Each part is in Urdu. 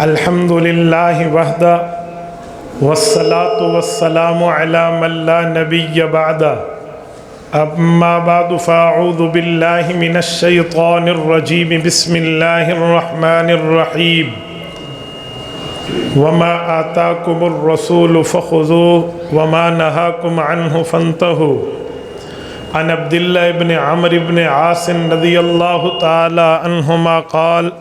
الحمد للہ وحدہ والصلاة والسلام علی من لا نبی بعدہ اما بعد فاعوذ باللہ من الشیطان الرجیم بسم اللہ الرحمن الرحیم وما آتاکم الرسول فخذوه وما نہاکم عنہ فانتہوا عن عبداللہ بن عمرو بن عاص رضی اللہ تعالی عنہما قال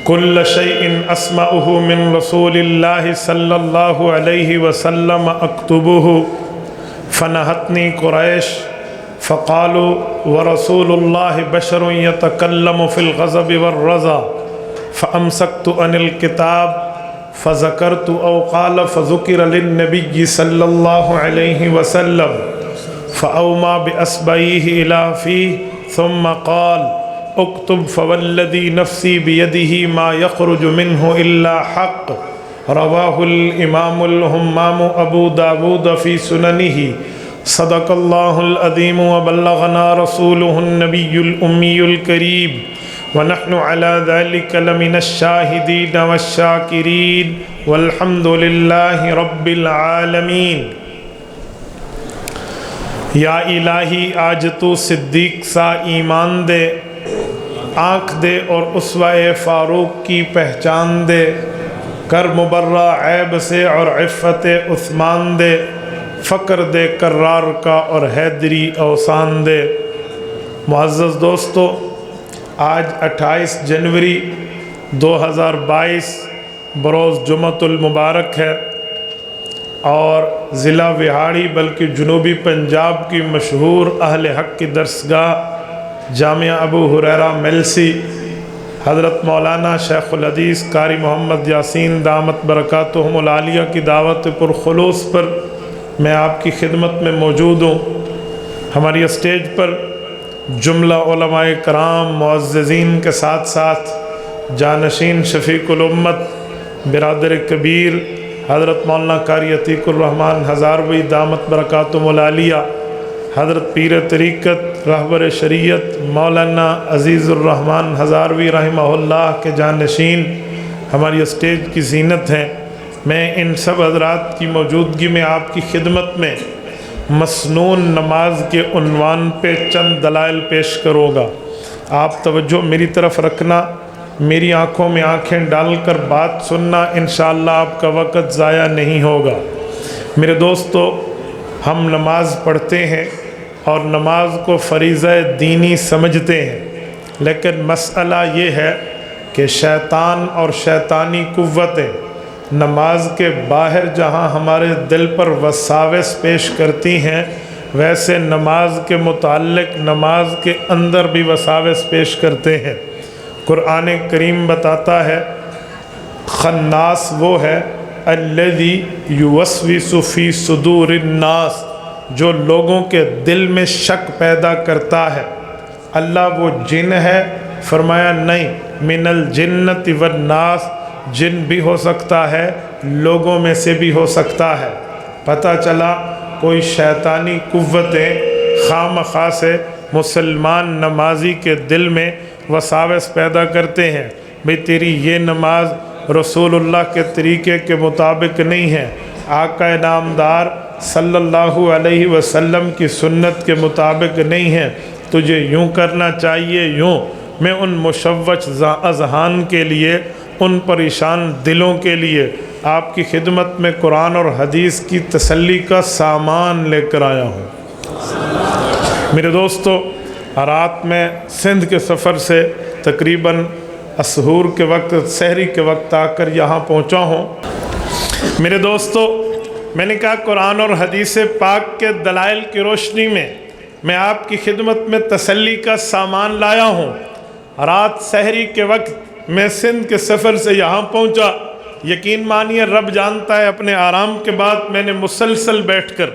كل شيء أسمعه من رسول الله صلى الله عليه وسلم أكتبه فنهتني قريش فقالوا ورسول الله بشر يتكلم في الغضب والرضا فأمسكت عن الكتاب فذكرت أو قال فذكر للنبي صلى الله عليه وسلم فأومى بأصبعيه إلى فيه ثم قال اکتب فوالذی نفسی بیدہ ما یخرج منہ الا حق رواہ الامام الہمام ابو داود فی سننہ صدق اللہ العظیم وبلغنا رسولہ النبی الامی الکریم ونحن علی ذلک لمن الشاہدین والشاکرین والحمد للہ رب العالمین۔ یا الہی آج تو صدیق سا ایمان دے، آنکھ دے اور اسوہ فاروق کی پہچان دے، کر مبرہ عیب سے اور عفت عثمان دے، فقر دے کرار کا اور حیدری اوسان دے۔ معزز دوستو، آج 28 جنوری 2022 بروز جمعۃ المبارک ہے اور ضلع وہاڑی بلکہ جنوبی پنجاب کی مشہور اہل حق کی درسگاہ جامعہ ابو ہریرہ ملسی حضرت مولانا شیخ الحدیث قاری محمد یاسین دامت برکاتہم العالیہ کی دعوت پرخلوص پر میں آپ کی خدمت میں موجود ہوں۔ ہماری اسٹیج پر جملہ علماء کرام معززین کے ساتھ ساتھ جانشین شفیق الامت برادر کبیر حضرت مولانا قاری عتیق الرحمن ہزاروی دامت برکاتہم العالیہ، حضرت پیر طریقت رہبر شریعت مولانا عزیز الرحمن ہزاروی رحمہ اللہ کے جانشین ہماری اسٹیج کی زینت ہیں۔ میں ان سب حضرات کی موجودگی میں آپ کی خدمت میں مسنون نماز کے عنوان پہ چند دلائل پیش کروں گا۔ آپ توجہ میری طرف رکھنا، میری آنکھوں میں آنکھیں ڈال کر بات سننا، انشاءاللہ آپ کا وقت ضائع نہیں ہوگا۔ میرے دوستو، ہم نماز پڑھتے ہیں اور نماز کو فریضہ دینی سمجھتے ہیں، لیکن مسئلہ یہ ہے کہ شیطان اور شیطانی قوتیں نماز کے باہر جہاں ہمارے دل پر وساوس پیش کرتی ہیں، ویسے نماز کے متعلق نماز کے اندر بھی وساوس پیش کرتے ہیں۔ قرآن کریم بتاتا ہے خناس وہ ہے الذی یوسوس فی صدور الناس، جو لوگوں کے دل میں شک پیدا کرتا ہے۔ اللہ وہ جن ہے؟ فرمایا نہیں، من الجنۃ والناس، جن بھی ہو سکتا ہے، لوگوں میں سے بھی ہو سکتا ہے۔ پتہ چلا کوئی شیطانی قوتیں خواہ مخواہ سے مسلمان نمازی کے دل میں وساوس پیدا کرتے ہیں، بھئی تیری یہ نماز رسول اللہ کے طریقے کے مطابق نہیں ہے، آقا نامدار صلی اللہ علیہ وسلم کی سنت کے مطابق نہیں ہے، تجھے یوں کرنا چاہیے یوں۔ میں ان مشوش اذہان کے لیے، ان پریشان دلوں کے لیے آپ کی خدمت میں قرآن اور حدیث کی تسلی کا سامان لے کر آیا ہوں۔ میرے دوستو، رات میں سندھ کے سفر سے تقریباً اسحور کے وقت، سحری کے وقت آ کر یہاں پہنچا ہوں۔ میرے دوستو، میں نے کہا قرآن اور حدیث پاک کے دلائل کی روشنی میں آپ کی خدمت میں تسلی کا سامان لایا ہوں۔ رات سحری کے وقت میں سندھ کے سفر سے یہاں پہنچا، یقین مانیے رب جانتا ہے اپنے آرام کے بعد میں نے مسلسل بیٹھ کر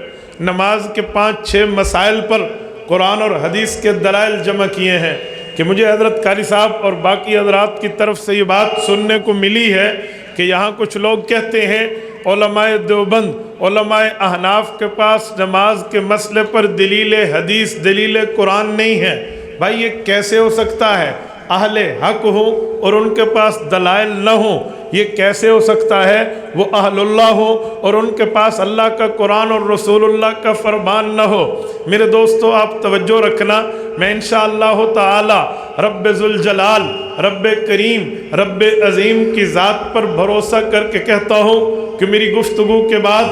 نماز کے 5-6 مسائل پر قرآن اور حدیث کے دلائل جمع کیے ہیں کہ مجھے حضرت قاری صاحب اور باقی حضرات کی طرف سے یہ بات سننے کو ملی ہے کہ یہاں کچھ لوگ کہتے ہیں علماء دیوبند، علماء احناف کے پاس نماز کے مسئلے پر دلیل حدیث، دلیل قرآن نہیں ہے۔ بھائی یہ کیسے ہو سکتا ہے؟ اہل حق ہوں اور ان کے پاس دلائل نہ ہوں، یہ کیسے ہو سکتا ہے؟ وہ اہل اللہ ہو اور ان کے پاس اللہ کا قرآن اور رسول اللہ کا فرمان نہ ہو۔ میرے دوستو آپ توجہ رکھنا، میں انشاءاللہ تعالی رب ذوالجلال، رب کریم، رب عظیم کی ذات پر بھروسہ کر کے کہتا ہوں کہ میری گفتگو کے بعد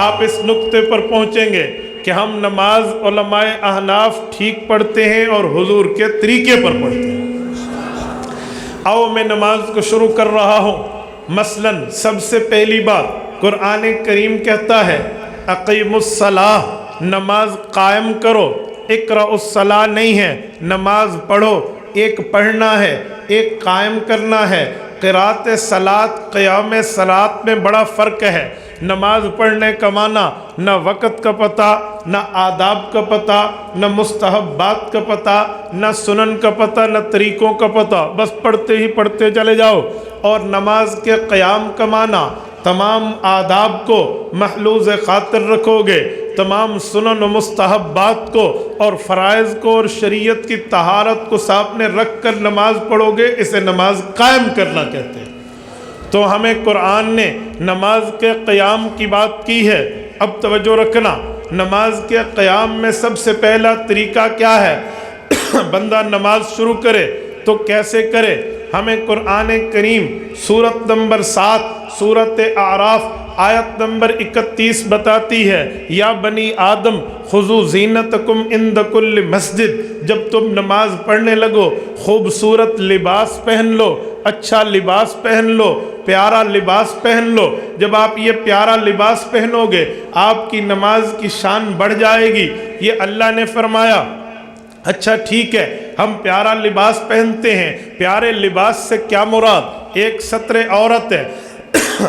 آپ اس نقطے پر پہنچیں گے کہ ہم نماز علماء احناف ٹھیک پڑھتے ہیں اور حضور کے طریقے پر پڑھتے ہیں۔ آؤ میں نماز کو شروع کر رہا ہوں۔ مثلاً سب سے پہلی بات قرآن کریم کہتا ہے اقیم الصلاۃ، نماز قائم کرو۔ اقرأ الصلاۃ نہیں ہے، نماز پڑھو۔ ایک پڑھنا ہے، ایک قائم کرنا ہے۔ قرات صلاۃ، قیام صلاۃ میں بڑا فرق ہے۔ نماز پڑھنے کا معنی نہ وقت کا پتہ، نہ آداب کا پتہ، نہ مستحبات کا پتہ، نہ سنن کا پتہ، نہ طریقوں کا پتہ، بس پڑھتے ہی پڑھتے چلے جاؤ۔ اور نماز کے قیام کا معنی تمام آداب کو محلوظ خاطر رکھو گے، تمام سنن و مستحبات کو اور فرائض کو اور شریعت کی طہارت کو سامنے رکھ کر نماز پڑھو گے، اسے نماز قائم کرنا کہتے ہیں۔ تو ہمیں قرآن نے نماز کے قیام کی بات کی ہے۔ اب توجہ رکھنا، نماز کے قیام میں سب سے پہلا طریقہ کیا ہے؟ بندہ نماز شروع کرے تو کیسے کرے؟ ہمیں قرآن کریم سورت نمبر 7 سورت اعراف آیت نمبر 31 بتاتی ہے، یا بنی آدم خذوا زینتکم عند کل مسجد، جب تم نماز پڑھنے لگو خوبصورت لباس پہن لو، اچھا لباس پہن لو، پیارا لباس پہن لو۔ جب آپ یہ پیارا لباس پہنو گے آپ کی نماز کی شان بڑھ جائے گی، یہ اللہ نے فرمایا۔ اچھا ٹھیک ہے، ہم پیارا لباس پہنتے ہیں، پیارے لباس سے کیا مراد؟ ایک ستر عورت ہے،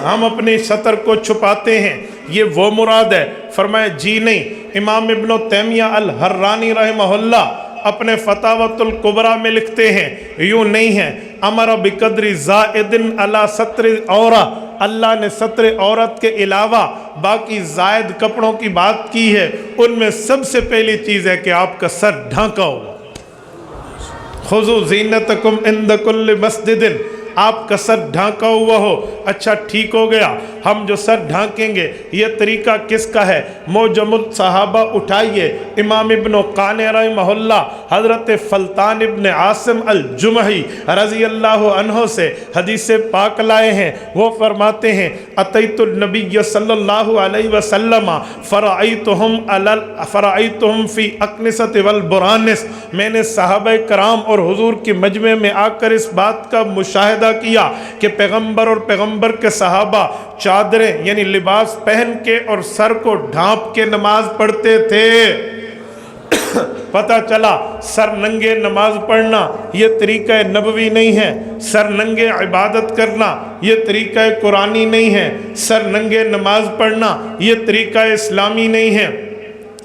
ہم اپنی سطر کو چھپاتے ہیں، یہ وہ مراد ہے؟ فرمایا جی نہیں۔ امام ابن تیمیہ الحرانی رحمہ اللہ اپنے فتاوت الکبریٰ میں لکھتے ہیں یوں نہیں ہے، امر بقدر زائد علی ستر عورت، اللہ نے ستر عورت کے علاوہ باقی زائد کپڑوں کی بات کی ہے، ان میں سب سے پہلی چیز ہے کہ آپ کا سر ڈھانکا ہو۔ خذوا زینتکم عند کل مسجد، آپ کا سر ڈھانکا ہوا ہو۔ اچھا ٹھیک ہو گیا، ہم جو سر ڈھانکیں گے یہ طریقہ کس کا ہے؟ موجم الصحابہ اٹھائیے، امام ابن قانع رحمہ اللہ حضرت فلتان ابن عاصم الجمحی رضی اللہ عنہ سے حدیث پاک لائے ہیں۔ وہ فرماتے ہیں اتیت النبی صلی اللہ علیہ وسلم فرأیتہم فی اکنست والبرانس، میں نے صحابہ کرام اور حضور کی مجمع میں آ کر اس بات کا مشاہدہ کیا کہ پیغمبر اور پیغمبر کے صحابہ چادریں یعنی لباس پہن کے اور سر کو ڈھانپ کے نماز پڑھتے تھے۔ پتہ چلا سر ننگے نماز پڑھنا یہ طریقہ نبوی نہیں ہے، سر ننگے عبادت کرنا یہ طریقہ قرآنی نہیں ہے، سر ننگے نماز پڑھنا یہ طریقہ اسلامی نہیں ہے۔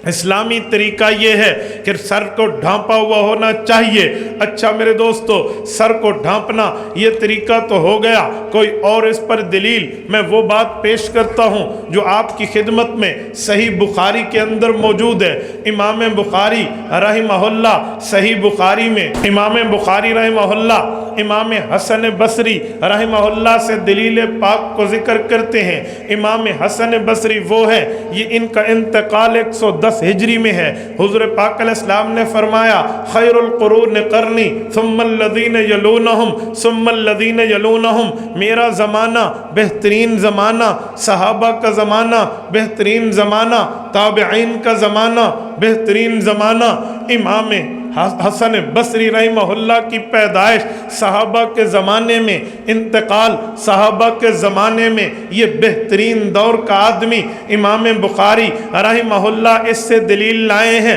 اسلامی طریقہ یہ ہے کہ سر کو ڈھانپا ہوا ہونا چاہیے۔ اچھا میرے دوستو، سر کو ڈھانپنا یہ طریقہ تو ہو گیا، کوئی اور اس پر دلیل میں وہ بات پیش کرتا ہوں جو آپ کی خدمت میں صحیح بخاری کے اندر موجود ہے۔ امام بخاری رحمہ اللہ صحیح بخاری میں امام بخاری رحمہ اللہ امام حسن بصری رحمہ اللہ سے دلیل پاک کو ذکر کرتے ہیں۔ امام حسن بصری وہ ہے، یہ ان کا انتقال 110 ہجری میں ہے۔ حضور پاک علیہ السلام نے فرمایا خیر القرون قرنی ثم الذین یلونہم ثم الذین یلونہم، میرا زمانہ بہترین زمانہ، صحابہ کا زمانہ بہترین زمانہ، تابعین کا زمانہ بہترین زمانہ۔ امام حسن بصری رحمہ اللہ کی پیدائش صحابہ کے زمانے میں، انتقال صحابہ کے زمانے میں، یہ بہترین دور کا آدمی امام بخاری رحمہ اللہ اس سے دلیل لائے ہیں۔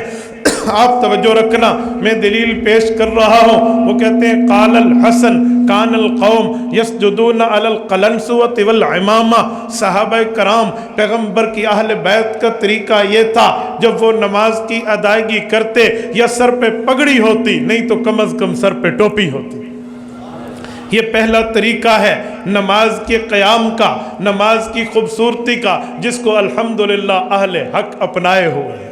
آپ توجہ رکھنا، میں دلیل پیش کر رہا ہوں۔ وہ کہتے ہیں قال الحسن کان القوم یسجدون علی القلنسوۃ والعمامہ، صحابہ کرام پیغمبر کی اہل بیت کا طریقہ یہ تھا جب وہ نماز کی ادائیگی کرتے یا سر پہ پگڑی ہوتی، نہیں تو کم از کم سر پہ ٹوپی ہوتی۔ یہ پہلا طریقہ ہے نماز کے قیام کا، نماز کی خوبصورتی کا، جس کو الحمدللہ اہل حق اپنائے ہوئے ہیں۔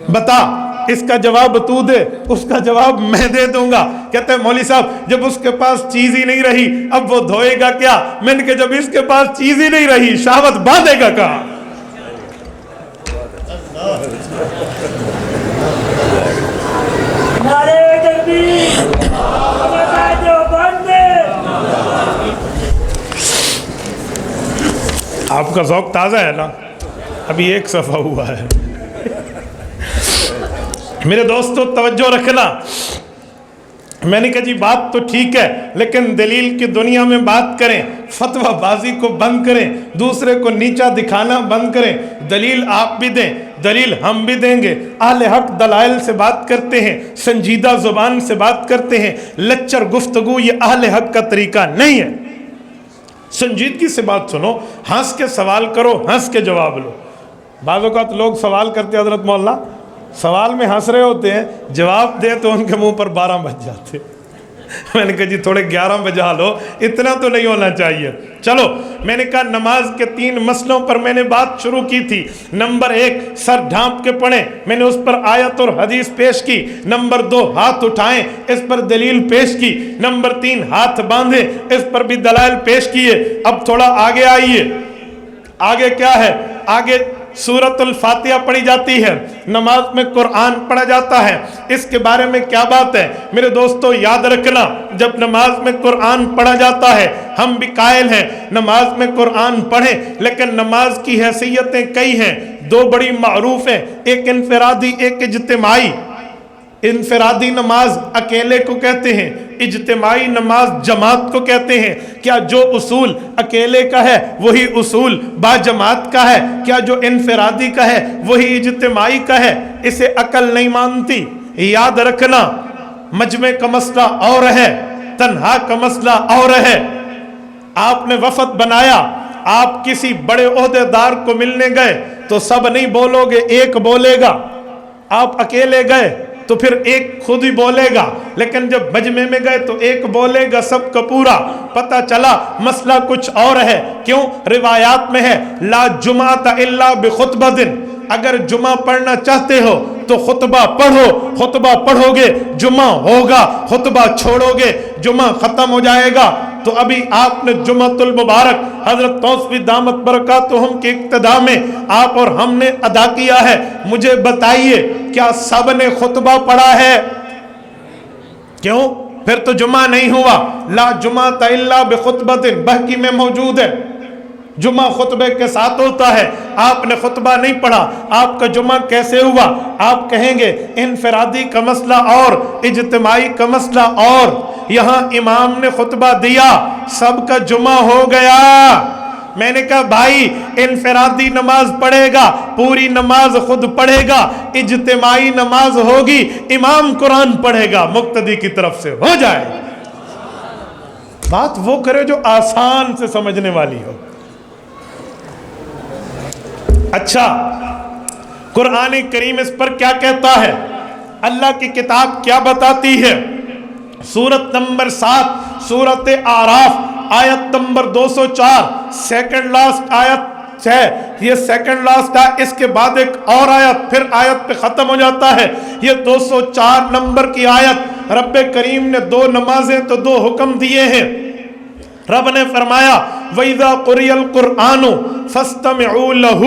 بتا اس کا جواب تو دے، اس کا جواب میں دے دوں گا۔ کہتے ہیں مولوی صاحب جب اس کے پاس چیز ہی نہیں رہی اب وہ دھوئے گا کیا؟ میں نے کہا جب اس کے پاس چیز ہی نہیں رہی شہوت باندھے گا کہاں؟ نعرہ تکبیر، آباد دیوبند۔ آپ کا ذوق تازہ ہے نا، ابھی ایک صفحہ ہوا ہے۔ میرے دوستو توجہ رکھنا، میں نے کہا جی بات تو ٹھیک ہے لیکن دلیل کی دنیا میں بات کریں، فتویٰ بازی کو بند کریں، دوسرے کو نیچا دکھانا بند کریں۔ دلیل آپ بھی دیں، دلیل ہم بھی دیں گے۔ اہل حق دلائل سے بات کرتے ہیں، سنجیدہ زبان سے بات کرتے ہیں، لچر گفتگو یہ اہل حق کا طریقہ نہیں ہے۔ سنجیدگی سے بات سنو، ہنس کے سوال کرو، ہنس کے جواب لو۔ بعض اوقات لوگ سوال کرتے ہیں حضرت مولانا سوال میں ہنس رہے ہوتے ہیں، جواب دے تو ان کے منہ پر 12 بج جاتے۔ میں نے کہا جی تھوڑے 11 بجا لو، اتنا تو نہیں ہونا چاہیے۔ چلو میں نے کہا نماز کے 3 مسئلوں پر میں نے بات شروع کی تھی۔ نمبر 1 سر ڈھانپ کے پڑھیں، میں نے اس پر آیت اور حدیث پیش کی۔ نمبر 2 ہاتھ اٹھائیں، اس پر دلیل پیش کی۔ نمبر 3 ہاتھ باندھیں، اس پر بھی دلائل پیش کیے۔ اب تھوڑا آگے آئیے، آگے کیا ہے؟ آگے سورۃ الفاتحہ پڑھی جاتی ہے، نماز میں قرآن پڑھا جاتا ہے، اس کے بارے میں کیا بات ہے؟ میرے دوستو یاد رکھنا، جب نماز میں قرآن پڑھا جاتا ہے ہم بھی قائل ہیں نماز میں قرآن پڑھیں، لیکن نماز کی حیثیتیں کئی ہیں، 2 بڑی معروف ہیں، ایک انفرادی ایک اجتماعی۔ انفرادی نماز اکیلے کو کہتے ہیں، اجتماعی نماز جماعت کو کہتے ہیں۔ کیا جو اصول اکیلے کا ہے وہی اصول با جماعت کا ہے؟ کیا جو انفرادی کا ہے وہی اجتماعی کا ہے؟ اسے عقل نہیں مانتی۔ یاد رکھنا مجمع کا مسئلہ اور ہے، تنہا کا مسئلہ اور ہے۔ آپ نے وفد بنایا، آپ کسی بڑے عہدیدار کو ملنے گئے تو سب نہیں بولو گے، ایک بولے گا۔ آپ اکیلے گئے تو پھر ایک خود ہی بولے گا، لیکن جب مجمع میں گئے تو ایک بولے گا سب کا پورا۔ پتہ چلا مسئلہ کچھ اور ہے۔ کیوں؟ روایات میں ہے لا جمعۃ الا بخطبۃ، اگر جمعہ پڑھنا چاہتے ہو تو خطبہ پڑھو، خطبہ پڑھو گے جمعہ ہوگا، خطبہ چھوڑو گے جمعہ ختم ہو جائے گا۔ تو ابھی آپ نے جمعۃ المبارک حضرت توسفی دامت برکاتہم کے اقتداء میں آپ اور ہم نے ادا کیا ہے۔ مجھے بتائیے کیا سب نے خطبہ پڑھا ہے؟ کیوں؟ پھر تو جمعہ نہیں ہوا۔ لا جمعۃ الا بخطبۃ بحقی میں موجود ہے، جمعہ خطبے کے ساتھ ہوتا ہے۔ آپ نے خطبہ نہیں پڑھا، آپ کا جمعہ کیسے ہوا؟ آپ کہیں گے انفرادی کا مسئلہ اور اجتماعی کا مسئلہ اور، یہاں امام نے خطبہ دیا سب کا جمعہ ہو گیا۔ میں نے کہا بھائی انفرادی نماز پڑھے گا، پوری نماز خود پڑھے گا، اجتماعی نماز ہوگی امام قرآن پڑھے گا، مقتدی کی طرف سے ہو جائے۔ بات وہ کرے جو آسان سے سمجھنے والی ہو۔ اچھا قرآن کریم اس پر کیا کہتا ہے؟ اللہ کی کتاب کیا بتاتی ہے؟ سورت نمبر 7 سورت اعراف آیت نمبر 204، سیکنڈ لاسٹ آیت ہے، یہ سیکنڈ لاسٹ ہے، اس کے بعد ایک اور آیت، پھر آیت پہ ختم ہو جاتا ہے۔ یہ 204 نمبر کی آیت، رب کریم نے 2 نمازیں تو 2 حکم دیے ہیں۔ رب نے فرمایا وَإِذَا قُرِئَ الْقُرْآنُ فَاسْتَمِعُوا لَهُ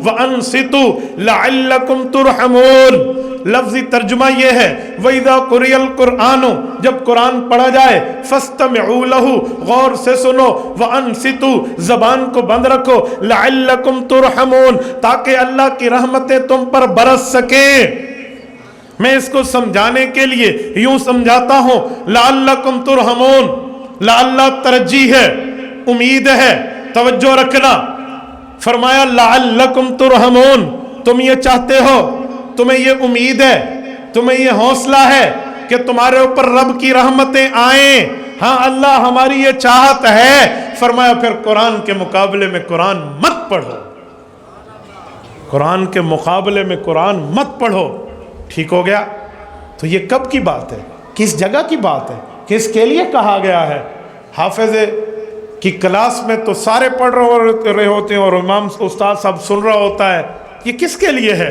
وَأَنصِتُوا لَعَلَّكُمْ تُرْحَمُونَ۔ لفظی ترجمہ یہ ہے وَإِذَا قُرِئَ الْقُرْآنُ، جب قرآن پڑھا جائے، فَاسْتَمِعُوا لَهُ، غور سے سنو، وَأَنصِتُوا، زبان کو بند رکھو، لَعَلَّكُمْ تُرْحَمُونَ، تاکہ اللہ کی رحمتیں تم پر برس سکیں۔ میں اس کو سمجھانے کے لیے یوں سمجھاتا ہوں، لَعَلَّكُمْ تُرْحَمُونَ، لعلہ ترجیح ہے، امید ہے، توجہ رکھنا۔ فرمایا لعلکم ترحمون، تم یہ چاہتے ہو، تمہیں یہ امید ہے، تمہیں یہ حوصلہ ہے کہ تمہارے اوپر رب کی رحمتیں آئیں۔ ہاں اللہ ہماری یہ چاہت ہے۔ فرمایا پھر قرآن کے مقابلے میں قرآن مت پڑھو، قرآن کے مقابلے میں قرآن مت پڑھو۔ ٹھیک ہو گیا؟ تو یہ کب کی بات ہے؟ کس جگہ کی بات ہے؟ کس کے لیے کہا گیا ہے؟ حافظ کی کلاس میں تو سارے پڑھ رہے ہوتے ہیں اور امام استاد صاحب سن رہا ہوتا ہے، یہ کس کے لیے ہے؟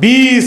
20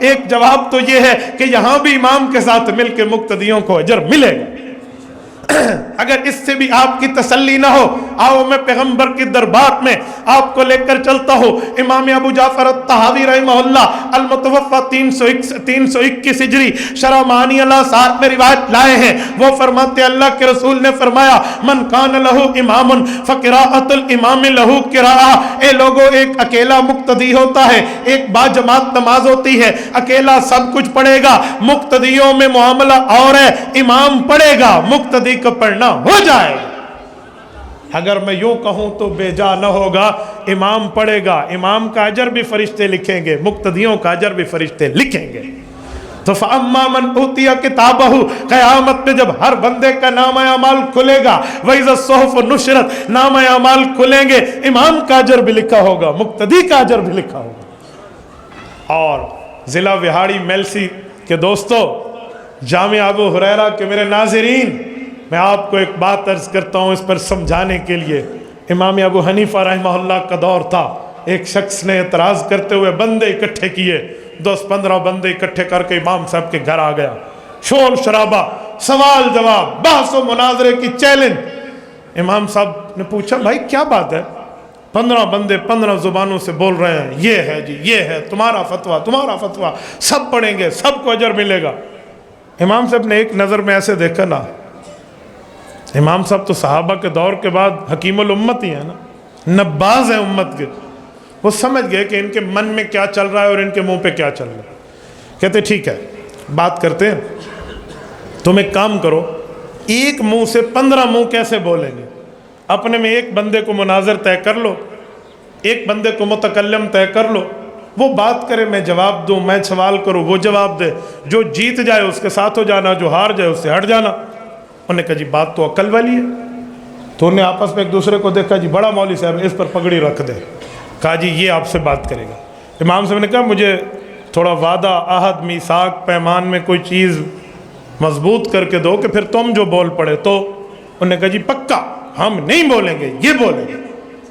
ایک جواب تو یہ ہے کہ یہاں بھی امام کے ساتھ مل کے مقتدیوں کو اجر ملے گا۔ اگر اس سے بھی آپ کی تسلی نہ ہو، آؤ میں پیغمبر کی دربار میں آپ کو لے کر چلتا ہوں۔ امام ابو جعفر الطحاوی رحمہ اللہ المتوفى 321 ہجری شرح معانی الاثار میں روایت لائے ہیں۔ وہ فرماتے اللہ کے رسول نے فرمایا من کان لہ امام فقراءۃ الامام لہ قراءۃ، اے لوگو ایک اکیلا مقتدی ہوتا ہے، ایک با جماعت نماز ہوتی ہے، اکیلا سب کچھ پڑھے گا، مقتدیوں میں معاملہ اور ہے، امام پڑھے گا مقتدی کا پڑھنا ہو جائے گا۔ اگر میں یوں کہوں تو بے جا نہ ہوگا، امام پڑھے گا، امام کا اجر بھی فرشتے لکھیں گے، مقتدیوں کا اجر بھی فرشتے لکھیں گے۔ تو فَأَمَّا مَنْ أُوتِيَ كِتَابَهُ، قیامت میں جب ہر بندے کا نامہ اعمال کھلے گا، وَإِذَا الصُّحُفُ نُشِرَتْ، نامہ اعمال کھلیں گے، امام کا اجر بھی لکھا ہوگا، مقتدی کا اجر بھی لکھا ہوگا۔ اور ضلع وہاڑی میلسی کے دوستو، جامع ابو ہریرہ کے میرے ناظرین، میں آپ کو ایک بات عرض کرتا ہوں اس پر سمجھانے کے لیے۔ امام ابو حنیفہ رحمہ اللہ کا دور تھا، ایک شخص نے اعتراض کرتے ہوئے بندے اکٹھے کیے، 10-15 بندے اکٹھے کر کے امام صاحب کے گھر آ گیا، شور شرابہ، سوال جواب، بحث و مناظرے کی چیلنج۔ امام صاحب نے پوچھا بھائی کیا بات ہے؟ 15 بندے 15 زبانوں سے بول رہے ہیں، یہ ہے جی، یہ ہے، تمہارا فتویٰ، تمہارا فتویٰ، سب پڑھیں گے، سب کو اجر ملے گا۔ امام صاحب نے ایک نظر میں ایسے دیکھا نا، امام صاحب تو صحابہ کے دور کے بعد حکیم الامت ہی ہیں نا، نباز ہیں امت کے، وہ سمجھ گئے کہ ان کے من میں کیا چل رہا ہے اور ان کے منہ پہ کیا چل رہا ہے۔ کہتے ٹھیک ہے بات کرتے ہیں، تم ایک کام کرو، ایک منہ سے 15 منہ کیسے بولیں گے؟ اپنے میں ایک بندے کو مناظر طے کر لو، ایک بندے کو متکلم طے کر لو، وہ بات کرے میں جواب دوں، میں سوال کروں وہ جواب دے، جو جیت جائے اس کے ساتھ ہو جانا، جو ہار جائے اس سے ہٹ جانا۔ انہوں نے کہا جی بات تو عقل والی ہے۔ تو انہوں نے آپس میں ایک دوسرے کو دیکھا، جی بڑا مولوی صاحب اس پر پگڑی رکھ دے، کہا جی یہ آپ سے بات کرے گا۔ امام صاحب نے کہا مجھے تھوڑا وعدہ، عہد، میثاق، پیمان میں کوئی چیز مضبوط کر کے دو کہ پھر تم جو بول پڑے تو۔ انہوں نے کہا جی پکا ہم نہیں بولیں گے، یہ بولیں گے۔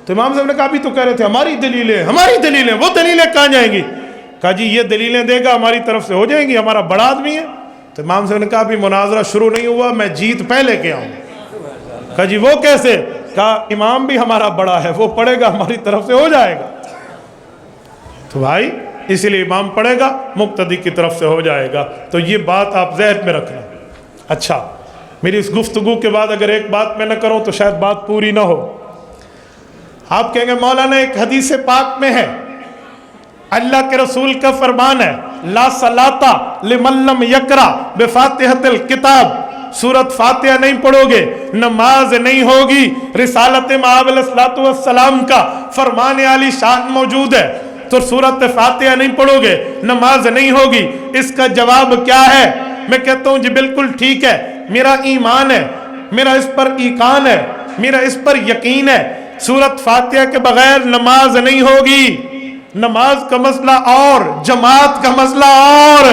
تو امام صاحب نے کہا ابھی تو کہہ رہے تھے ہماری دلیلیں، ہماری دلیلیں، وہ دلیلیں کہاں جائیں گی؟ کہا جی یہ دلیلیں دے گا ہماری طرف سے ہو جائیں گی، ہمارا بڑا آدمی ہے۔ تو امام صاحب نے کہا ابھی مناظرہ شروع نہیں ہوا، میں جیت پہلے کے آؤں۔ کہا جی وہ کیسے؟ کہا امام بھی ہمارا بڑا ہے، وہ پڑھے گا ہماری طرف سے ہو جائے گا۔ تو بھائی اسی لیے امام پڑھے گا مقتدی کی طرف سے ہو جائے گا۔ تو یہ بات آپ ذہن میں رکھنا۔ اچھا میری اس گفتگو کے بعد اگر ایک بات میں نہ کروں تو شاید بات پوری نہ ہو۔ آپ کہیں گے مولانا ایک حدیث پاک میں ہے، اللہ کے رسول کا فرمان ہے لا صلاۃ لمن لم یقرأ بفاتحۃ الکتاب، سورۃ فاتحہ نہیں پڑھو گے نماز نہیں ہوگی۔ رسالت مآب علیہ الصلوۃ والسلام کا فرمان عالی شان موجود ہے، تو سورۃ فاتحہ نہیں پڑھو گے نماز نہیں ہوگی۔ اس کا جواب کیا ہے؟ میں کہتا ہوں جی بالکل ٹھیک ہے، میرا ایمان ہے، میرا اس پر ایقان ہے، میرا اس پر یقین ہے، سورۃ فاتحہ کے بغیر نماز نہیں ہوگی۔ نماز کا مسئلہ اور جماعت کا مسئلہ اور۔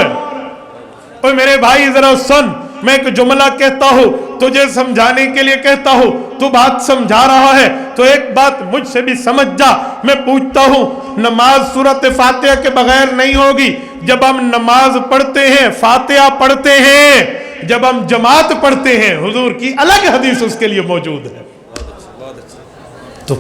اوہ میرے بھائی ذرا سن، میں ایک جملہ کہتا ہوں تجھے سمجھانے کے لیے کہتا ہوں، تو بات سمجھا رہا ہے تو ایک بات مجھ سے بھی سمجھ جا۔ میں پوچھتا ہوں نماز سورۃ فاتحہ کے بغیر نہیں ہوگی۔ جب ہم نماز پڑھتے ہیں، فاتحہ پڑھتے ہیں، جب ہم جماعت پڑھتے ہیں، حضور کی الگ حدیث اس کے لیے موجود ہے۔ تو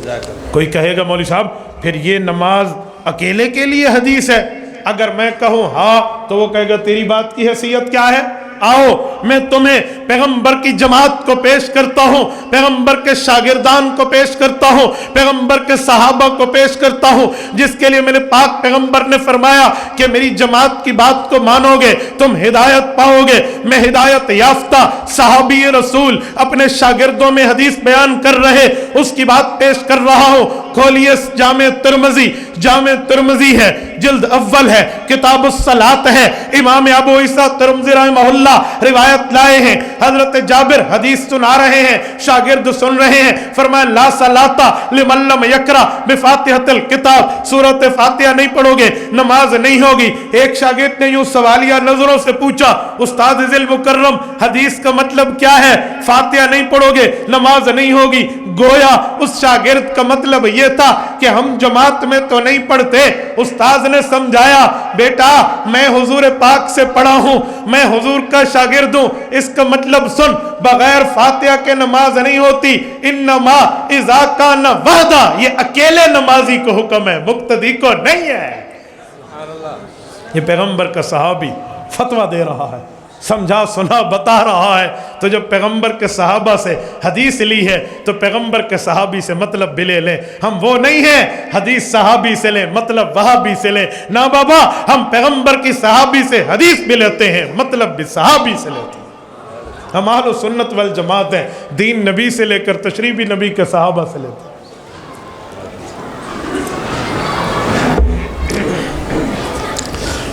کوئی کہے گا مولوی صاحب پھر یہ نماز اکیلے کے لیے حدیث ہے؟ اگر میں کہوں ہاں تو وہ کہے گا تیری بات کی حیثیت کیا ہے؟ آؤ میں تمہیں پیغمبر کی جماعت کو پیش کرتا ہوں، پیغمبر کے شاگردان کو پیش کرتا ہوں، پیغمبر کے صحابہ کو پیش کرتا ہوں، جس کے لیے میرے پاک پیغمبر نے فرمایا کہ میری جماعت کی بات کو مانو گے تم ہدایت پاؤ گے۔ میں ہدایت یافتہ صحابی رسول اپنے شاگردوں میں حدیث بیان کر رہے اس کی بات پیش کر رہا ہوں۔ کھولیے جامع ترمذی، جامع ترمذی ہے، جلد اول ہے، کتاب الصلاۃ ہے، امام ابو عیسیٰ ترمذی رحمہ اللہ روایت روایت لائے ہیں، حضرت جابر حدیث سنا رہے ہیں، شاگرد سن رہے ہیں، فرمایا لا صلاۃ لمن لم یقرأ بفاتحۃ الکتاب، سورۃ فاتحہ نہیں پڑھو گے نماز نہیں ہوگی۔ ایک شاگرد نے یوں سوالیہ نظروں سے پوچھا، استاد ذل مکرم حدیث کا مطلب کیا ہے؟ فاتحہ نہیں پڑھو گے نماز نہیں ہوگی۔ گویا اس شاگرد کا مطلب یہ تھا کہ ہم جماعت میں تو نہیں پڑھتے۔ استاد نے سمجھایا، بیٹا میں حضور پاک سے پڑھا ہوں، میں حضور کا شاگرد ہوں، اس کا مطلب سن، بغیر فاتحہ کے نماز نہیں ہوتی۔ انما اذا کان وحدہ، یہ اکیلے نمازی کو حکم ہے، مقتدی کو نہیں ہے۔ یہ پیغمبر کا صحابی فتویٰ دے رہا ہے، سمجھا سنا بتا رہا ہے۔ تو جب پیغمبر کے صحابہ سے حدیث لی ہے تو پیغمبر کے صحابی سے مطلب بھی لے لیں۔ ہم وہ نہیں ہیں حدیث صحابی سے لیں مطلب وہابی سے لیں، نہ بابا، ہم پیغمبر کی صحابی سے حدیث بھی لیتے ہیں مطلب بھی صحابی سے لیتے ہیں۔ ہم اہل سنت والجماعت ہیں، دین نبی سے لے کر تشریح بھی نبی کے صحابہ سے لیتے ہیں۔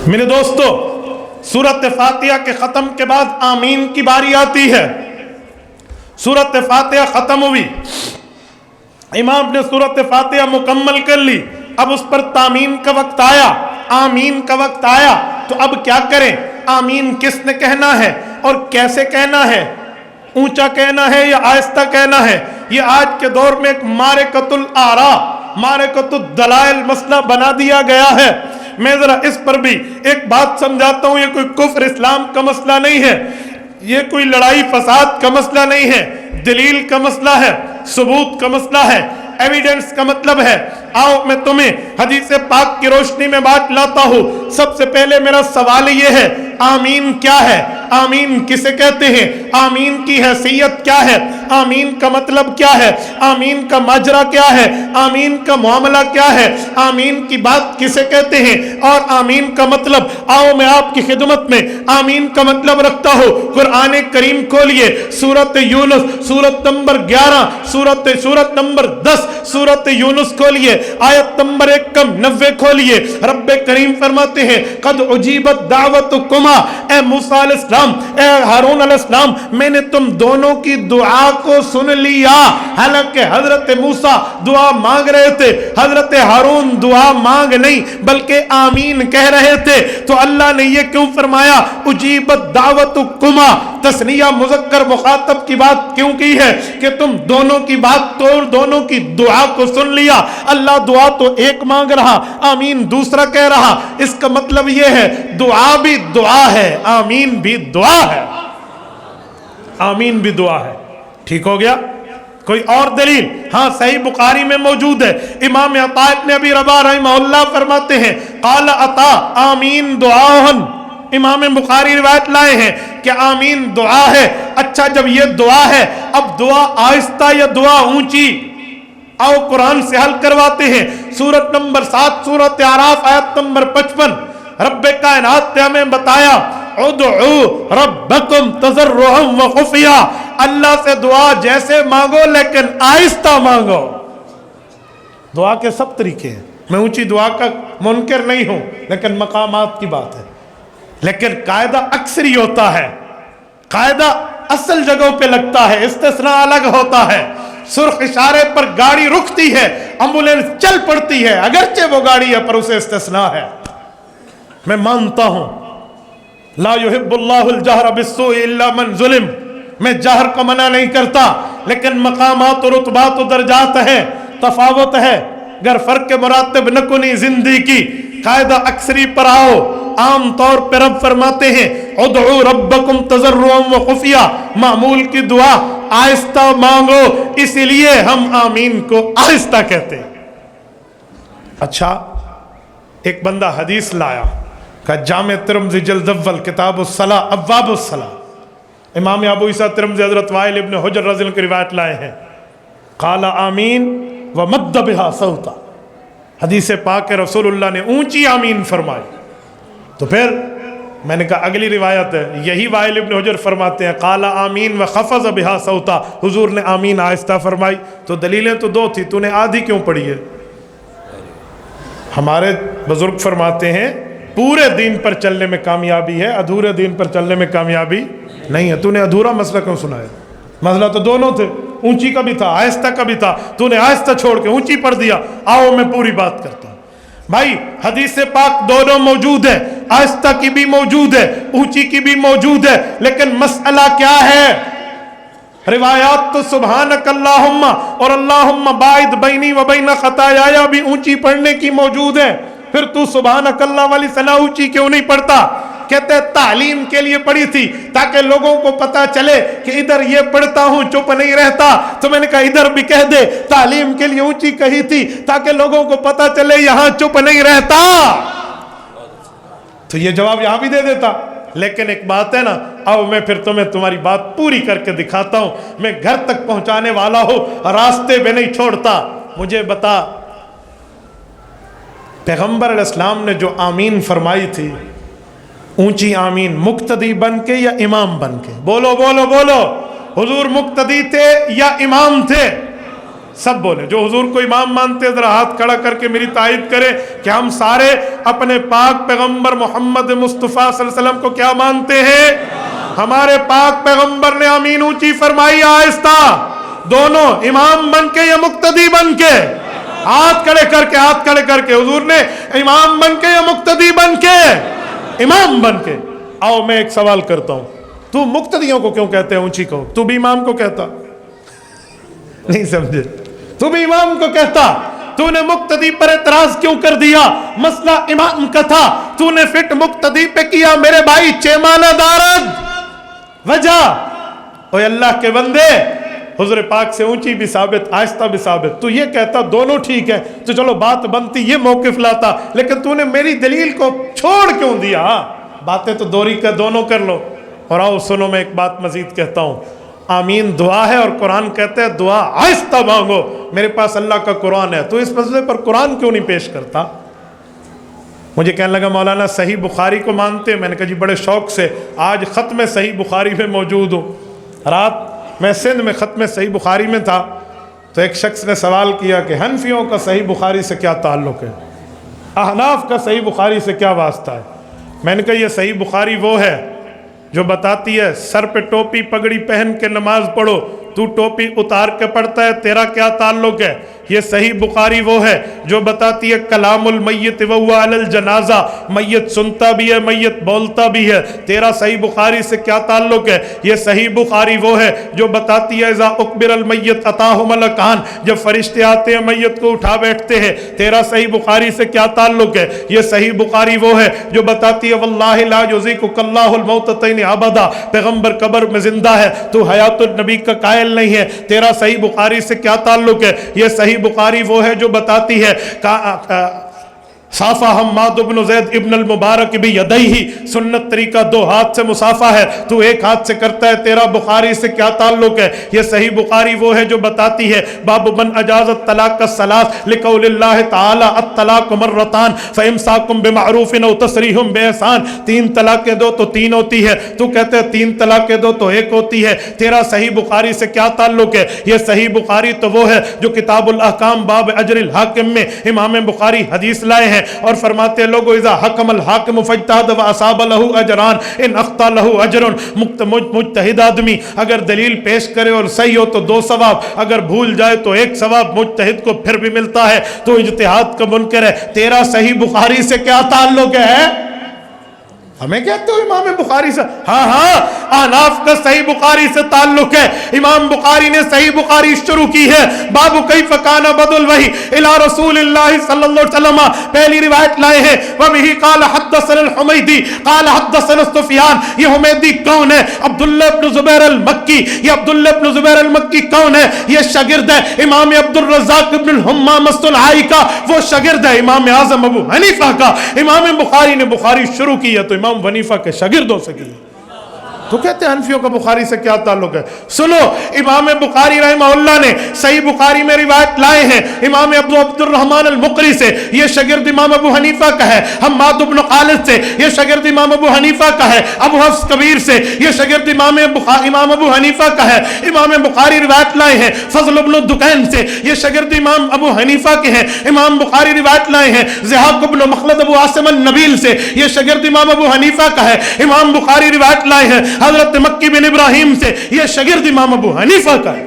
میرے دوستو، سورۃ فاتحہ کے ختم کے بعد آمین کی باری آتی ہے۔ سورۃ فاتحہ ختم ہوئی، امام نے سورۃ فاتحہ مکمل کر لی، اب اس پر تامین کا وقت آیا، آمین کا وقت آیا، تو اب کیا کریں؟ آمین کس نے کہنا ہے اور کیسے کہنا ہے؟ اونچا کہنا ہے یا آہستہ کہنا ہے؟ یہ آج کے دور میں ایک معرکۃ الآراء، معرکۃ الدلائل مسئلہ بنا دیا گیا ہے۔ میں ذرا اس پر بھی ایک بات سمجھاتا ہوں، یہ کوئی کفر اسلام کا مسئلہ نہیں ہے، یہ کوئی لڑائی فساد کا مسئلہ نہیں ہے، دلیل کا مسئلہ ہے، ثبوت کا مسئلہ ہے، ایویڈنس کا مطلب ہے۔ آؤ میں تمہیں حدیث پاک کی روشنی میں بات لاتا ہوں۔ سب سے پہلے میرا سوال یہ ہے، آمین کیا ہے؟ آمین کسے کہتے ہیں؟ آمین کی حیثیت کیا ہے؟ آمین کا مطلب کیا ہے؟ آمین کا ماجرا کیا ہے؟ آمین کا معاملہ کیا ہے؟ آمین کی بات کسے کہتے ہیں؟ اور آمین کا مطلب، آؤ میں آپ کی خدمت میں آمین کا مطلب رکھتا ہوں۔ قرآن کریم کھولیے، سورۃ یونس، سورۃ نمبر 11، سورۃ نمبر 10، سورۃ یونس کھولیے، آیت نمبر 90 کھولیے۔ رب کریم فرماتے ہیں، قد اجیبت دعوتکما، اے موسیٰ علیہ السلام، اے ہارون علیہ السلام، میں نے تم دونوں کی دعا کو سن لیا۔ حالانکہ حضرت موسیٰ دعا مانگ رہے تھے، حضرت ہارون دعا مانگ نہیں بلکہ آمین کہہ رہے تھے، تو اللہ نے یہ کیوں فرمایا اجیبت دعوتکما؟ تثنیہ مذکر مخاطب کی بات کیوں کی ہے کہ تم دونوں کی بات تو دونوں کی دعا کو سن لیا۔ اللہ دعا تو ایک مانگ رہا، آمین دوسرا کہہ رہا، اس کا مطلب یہ ہے دعا بھی دعا ہے، آمین بھی دعا ہے، آمین بھی دعا ہے۔ ٹھیک ہو گیا؟ کوئی اور دلیل؟ ہاں، صحیح بخاری میں موجود ہے، امام عطا ابن ابی رباح رحمہ اللہ فرماتے ہیں، قال عطا آمین دعاہن، امام بخاری روایت لائے ہیں کہ آمین دعا ہے۔ اچھا، جب یہ دعا ہے، اب دعا آہستہ یا دعا اونچی؟ آؤ قرآن سے حل کرواتے ہیں۔ سورت نمبر 7، سورت اعراف، آیت نمبر 55، رب کائنات نے ہمیں بتایا، ادعو ربکم تضرعا وخفیا، اللہ سے دعا جیسے مانگو لیکن آہستہ مانگو۔ دعا کے سب طریقے ہیں، میں اونچی دعا کا منکر نہیں ہوں، لیکن مقامات کی بات ہے۔ لیکن قاعدہ اکثر ہی ہوتا ہے، قاعدہ اصل جگہوں پہ لگتا ہے، استثناء الگ ہوتا ہے۔ سرخ اشارے پر گاڑی رکتی ہے، ایمبولینس چل پڑتی ہے، اگرچہ وہ گاڑی ہے پر اسے استثناء ہے۔ میں مانتا ہوں لا يحب اللہ الجہر بالسوء الا من ظلم، میں جہر کو منع نہیں کرتا، لیکن مقامات و رتبات و درجات ہے، تفاوت ہے۔ گر فرق مراتب نہ کنی زندگی کی، قاعدہ اکثری پر آؤ۔ عام طور پر رب فرماتے ہیں ادعو ربکم تضرعا وخفیا، معمول کی دعا آہستہ مانگو، اسی لیے ہم آمین کو آہستہ کہتے ہیں۔ اچھا، ایک بندہ حدیث لایا کہ جامع ترمذی جلد اول کتاب الصلاۃ ابواب الصلاۃ، امام ابو عیسیٰ ترمذی حضرت وائل ابن حجر رضی اللہ عنہ کی روایت لائے ہیں، قال آمین ومد بہا صوتا، حدیث پاک رسول اللہ نے اونچی آمین فرمائی۔ تو پھر میں نے کہا اگلی روایت ہے، یہی وائل ابن حجر فرماتے ہیں قال آمین وخفض بہا صوتا، حضور نے آمین آہستہ فرمائی۔ تو دلیلیں تو دو تھی، تو نے آدھی کیوں پڑھی ہے؟ ہمارے بزرگ فرماتے ہیں پورے دین پر چلنے میں کامیابی ہے، ادھورے دین پر چلنے میں کامیابی نہیں ہے. تو نے ادھورا مسئلہ کیوں سنایا؟ مسئلہ تو دونوں تھے, اونچی کا بھی تھا آہستہ کا بھی تھا. تو نے آہستہ چھوڑ کے اونچی پڑھ دیا. آؤ میں پوری بات کرتا ہوں. بھائی حدیث پاک دونوں موجود ہے, آہستہ کی بھی موجود ہے, اونچی کی بھی موجود ہے, لیکن مسئلہ کیا ہے؟ روایات تو سبحانک اللہم اور اللہم باعد بینی و بین خطایا بھی اونچی پڑھنے کی موجود ہے. پھر تو سبحانک اللہ والی ثنا اونچی کیوں نہیں پڑھتا؟ کہتے ہیں تعلیم کے لیے پڑھی تھی تاکہ لوگوں کو پتا چلے کہ ادھر یہ پڑھتا ہوں, چپ نہیں رہتا. تو میں نے کہا ادھر بھی کہہ دے, تعلیم کے لیے اونچی کہی تھی تاکہ لوگوں کو پتا چلے یہاں چپ نہیں رہتا. تو یہ جواب یہاں بھی دے دیتا. لیکن ایک بات ہے نا, آؤ میں پھر تمہاری بات پوری کر کے دکھاتا ہوں. میں گھر تک پہنچانے والا ہوں, راستے میں نہیں چھوڑتا. مجھے بتا, پیغمبر علیہ السلام نے جو آمین فرمائی تھی, اونچی آمین مقتدی بن کے یا امام بن کے؟ بولو بولو بولو. حضور مقتدی تھے یا امام تھے؟ سب بولے. جو حضور کو امام مانتے ذرا ہاتھ کھڑا کر کے میری تائید کرے کہ ہم سارے اپنے پاک پیغمبر محمد مصطفیٰ صلی اللہ علیہ وسلم کو کیا مانتے ہیں؟ ہمارے پاک پیغمبر نے آمین اونچی فرمائی آہستہ, دونوں امام بن کے یا مقتدی بن کے؟ ہاتھ کھڑے کر کے, ہاتھ کھڑے کر کے. حضور نے امام بن کے یا مقتدی بن کے؟ امام بن کے. آؤ میں ایک سوال کرتا ہوں, تو مقتدیوں کو کیوں کہتے ہیں اونچی کو؟ تو بھی امام کو کہتا؟ نہیں سمجھے؟ تو بھی امام کو کہتا. تو نے مقتدی پر اعتراض کیوں کر دیا؟ مسئلہ امام کا تھا, تو نے فٹ مقتدی پہ کیا. میرے بھائی چیمانہ دارد وجہ, اوہ اللہ کے بندے, حضور پاک سے اونچی بھی ثابت, آہستہ بھی ثابت. تو یہ کہتا دونوں ٹھیک ہے تو چلو بات بنتی, یہ موقف لاتا. لیکن تو نے میری دلیل کو چھوڑ کیوں دیا؟ باتیں تو دوری کا دونوں کر لو. اور آؤ سنو, میں ایک بات مزید کہتا ہوں. آمین دعا ہے اور قرآن کہتا ہے دعا آہستہ مانگو. میرے پاس اللہ کا قرآن ہے, تو اس مسئلے پر قرآن کیوں نہیں پیش کرتا؟ مجھے کہنے لگا مولانا صحیح بخاری کو مانتے؟ میں نے کہا جی بڑے شوق سے. آج ختم صحیح بخاری میں موجود ہوں. رات میں سندھ میں ختم صحیح بخاری میں تھا, تو ایک شخص نے سوال کیا کہ حنفیوں کا صحیح بخاری سے کیا تعلق ہے, احناف کا صحیح بخاری سے کیا واسطہ ہے؟ میں نے کہا یہ صحیح بخاری وہ ہے جو بتاتی ہے سر پہ ٹوپی پگڑی پہن کے نماز پڑھو. تو ٹوپی اتار کے پڑھتا ہے, تیرا کیا تعلق ہے؟ یہ صحیح بخاری وہ ہے جو بتاتی ہے کلام المیت وہو علی الجنازہ, میت سنتا بھی ہے میت بولتا بھی ہے. تیرا صحیح بخاری سے کیا تعلق ہے؟ یہ صحیح بخاری وہ ہے جو بتاتی ہے اذا اقبر المیت اتاہ ملکان, جب فرشتے آتے ہیں میت کو اٹھا بیٹھتے ہیں. تیرا صحیح بخاری سے کیا تعلق ہے؟ یہ صحیح بخاری وہ ہے جو بتاتی ہے واللہ لا یذیقک اللہ الموتتین ابدا, پیغمبر قبر میں زندہ ہے, تو حیات النبی کا قائل نہیں ہے. تیرا صحیح بخاری سے کیا تعلق ہے؟ یہ صحیح بخاری وہ ہے جو بتاتی ہے صافہ حماد بن زید ابن المبارک بھی یدیہ, سنت طریقہ دو ہاتھ سے مصافہ ہے, تو ایک ہاتھ سے کرتا ہے. تیرا بخاری سے کیا تعلق ہے؟ یہ صحیح بخاری وہ ہے جو بتاتی ہے باب من اجاز الطلاق الثلاث لقول اللہ تعالی الطلاق مرتان فامساکم بمعروف او تسریح باحسان. 3 طلاقیں دو تو 3 ہوتی ہے, تو کہتے ہیں 3 طلاقیں دو تو 1 ہوتی ہے. تیرا صحیح بخاری سے کیا تعلق ہے؟ یہ صحیح بخاری تو وہ ہے جو کتاب الاحکام باب اجر الحاکم میں امام بخاری حدیث لائے ہیں اور فرماتے ہیں لوگو اذا حکم الحاکم فاجتہد واصاب له اجران ان اخطا له اجر. مجتہد آدمی اگر دلیل پیش کرے اور صحیح ہو تو 2 ثواب, اگر بھول جائے تو 1 ثواب. مجتہد کو پھر بھی ملتا ہے, تو اجتہاد کا منکر ہے. تیرا صحیح بخاری سے کیا تعلق ہے؟ ہمیں کہتے ہو امام بخاری سے؟ ہاں ہاں, احناف کا صحیح بخاری سے تعلق ہے. امام بخاری نے صحیح بخاری شروع کی ہے باب کیف کان بدء الوحی الی رسول اللہ صلی اللہ علیہ وسلم. پہلی روایت لائے ہیں وبہ قال حدثنا الحمیدی قال حدثنا سفیان. یہ حمیدی کون ہے؟ عبداللہ بن زبیر المکی. یہ عبداللہ بن زبیر المکی کون ہے؟ یہ شاگرد ہے امام عبد الرزاق بن الحمام الصنعائی کا, وہ شاگرد ہے امام اعظم ابو حنیفہ کا. امام بخاری نے بخاری شروع کی ہے تو امام حنیفہ کے شاگردوں سے کی. تو کہتے ہیں حنفیوں کا بخاری سے کیا تعلق ہے؟ سنو, امام بخاری رحمہ اللہ نے صحیح بخاری میں روایت لائے ہیں امام عبد الرحمن المقری سے, یہ شاگرد امام ابو حنیفہ کا ہے. حماد بن خالد سے, یہ شاگرد امام ابو حنیفہ کا ہے. ابو حفص کبیر سے, یہ شاگرد امام ابو حنیفہ کا ہے. امام بخاری روایت لائے ہیں فضل بن دکین سے, یہ شاگرد امام ابو حنیفہ کے ہیں. امام بخاری روایت لائے ہیں ضحاک بن مخلد ابو عاصم النبیل سے, یہ شاگرد امام ابو حنیفہ کا ہے. امام بخاری روایت لائے ہیں حضرت مکی بن ابراہیم سے، یہ شاگرد امام ابو حنیفہ کا ہے۔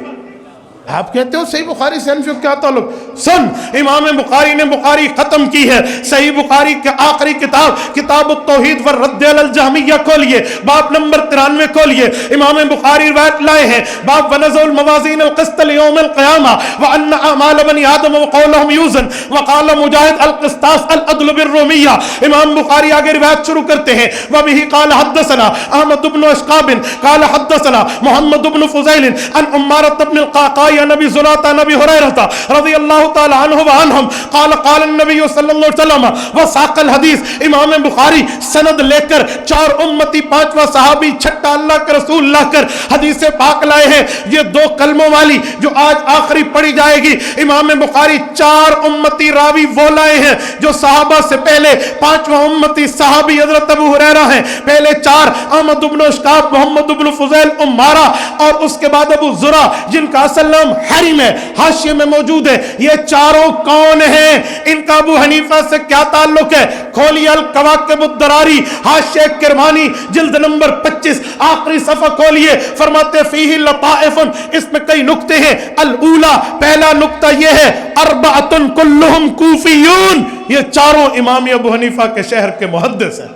آپ کہتے ہو صحیح بخاری سے حنفیوں کیا تعلق؟ سن، امام بخاری نے بخاری ختم کی ہے، صحیح بخاری کے آخری کتاب کتاب التوحید والرد علی الجہمیہ کھولیے، باب نمبر 93 کھولیے، امام بخاری روایت لائے ہیں، باب ونزع الموازین القسط لیوم القیامہ وان اعمال بنی آدم وقولہم یوزن وقال مجاہد القسطاس العدل بالرومیہ۔ امام بخاری آگے روایت شروع کرتے ہیں، وبہ قال حدثنا احمد بن اشقاب قال حدثنا محمد بن فضیل عن عمارة بن القعقاع نبی زلاتہ نبی حریرہ رضی اللہ تعالی عنہ وعنہم قال قال النبی صلی اللہ علیہ وسلم وساق الحدیث۔ امام بخاری سند لے کر 4 امتی 5واں صحابی 6 اللہ کے رسول لا کر حدیث پاک لائے ہیں۔ یہ 2 کلموں والی جو آج آخری پڑھی جائے گی، امام بخاری 4 امتی راوی وہ لائے ہیں جو صحابہ سے پہلے 5واں امتی صحابی حضرت ابو ہریرہ ہیں۔ پہلے 4 احمد بن اشقاب، محمد بن فضیل، عمارہ، اور اس کے بعد ابو زرع جن کا اصل نام حرم ہے، حاشیے میں موجود ہے۔ یہ چاروں کون ہیں؟ ان کا ابو حنیفہ سے کیا تعلق ہے؟ کھولیے الکواکب الدراری حاشیہ کرمانی جلد نمبر 25 آخری صفحہ کھولیے، فرماتے فیہ لطائف، اس میں کئی نکتے ہیں۔ الاولا، پہلا نکتہ یہ ہے، اربعۃ کلہم کوفیون، یہ چاروں امام ابو حنیفہ کے شہر کے محدث ہیں۔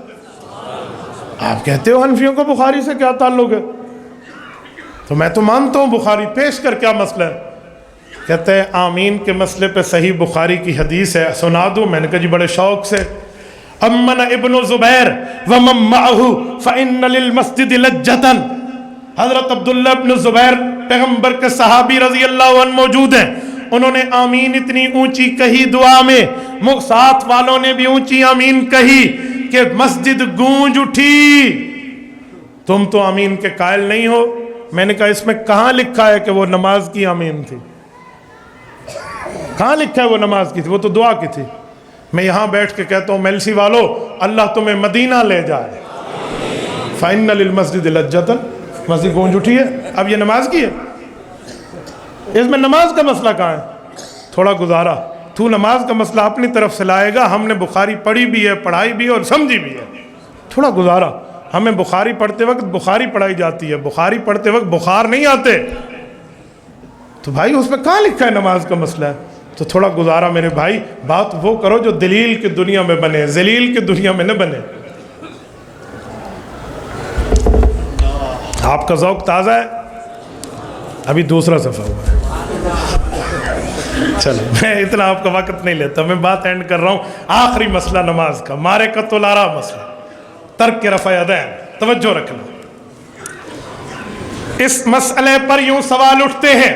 آپ کہتے ہو حنفیوں کو بخاری سے کیا تعلق ہے؟ تو میں تو مانتا ہوں بخاری پیش کر کیا مسئلہ ہے؟ کہتے ہیں آمین کے مسئلے پہ صحیح بخاری کی حدیث ہے، سنا دوں؟ میں نے کہا جی بڑے شوق سے۔ امن ابن زبیر ومن معہ فإن للمسجد لجة، حضرت عبداللہ ابن زبیر پیغمبر کے صحابی رضی اللہ عنہ موجود ہیں، انہوں نے آمین اتنی اونچی کہی دعا میں، ساتھ والوں نے بھی اونچی آمین کہی کہ مسجد گونج اٹھی۔ تم تو آمین کے قائل نہیں ہو۔ میں نے کہا اس میں کہاں لکھا ہے کہ وہ نماز کی آمین تھی؟ کہاں لکھا ہے وہ نماز کی تھی؟ وہ تو دعا کی تھی۔ میں یہاں بیٹھ کے کہتا ہوں میلسی والو، اللہ تمہیں مدینہ لے جائے۔ فَإِنَّ لِلْمَسْجِدِ لَجَّةً، مسجد گونج اٹھی ہے، اب یہ نماز کی ہے۔ اس میں نماز کا مسئلہ کہاں ہے؟ تھوڑا گزارا، تو نماز کا مسئلہ اپنی طرف سے لائے گا، ہم نے بخاری پڑھی بھی ہے، پڑھائی بھی ہے اور سمجھی بھی ہے۔ تھوڑا گزارا، ہمیں بخاری پڑھتے وقت بخاری پڑھائی جاتی ہے، بخاری پڑھتے وقت بخار نہیں آتے۔ تو بھائی اس میں کہاں لکھا ہے نماز کا مسئلہ ہے؟ تو تھوڑا گزارا میرے بھائی، بات وہ کرو جو دلیل کی دنیا میں بنے، ذلیل کی دنیا میں نہ بنے۔ آپ کا ذوق تازہ ہے؟ ابھی دوسرا صفحہ ہوا ہے۔ چلو میں اتنا آپ کا وقت نہیں لیتا، میں بات اینڈ کر رہا ہوں۔ آخری مسئلہ نماز کا، مارکۃ الآراء مسئلہ، ترک رفع یدین، توجہ رکھنا۔ اس مسئلے پر یوں سوال اٹھتے ہیں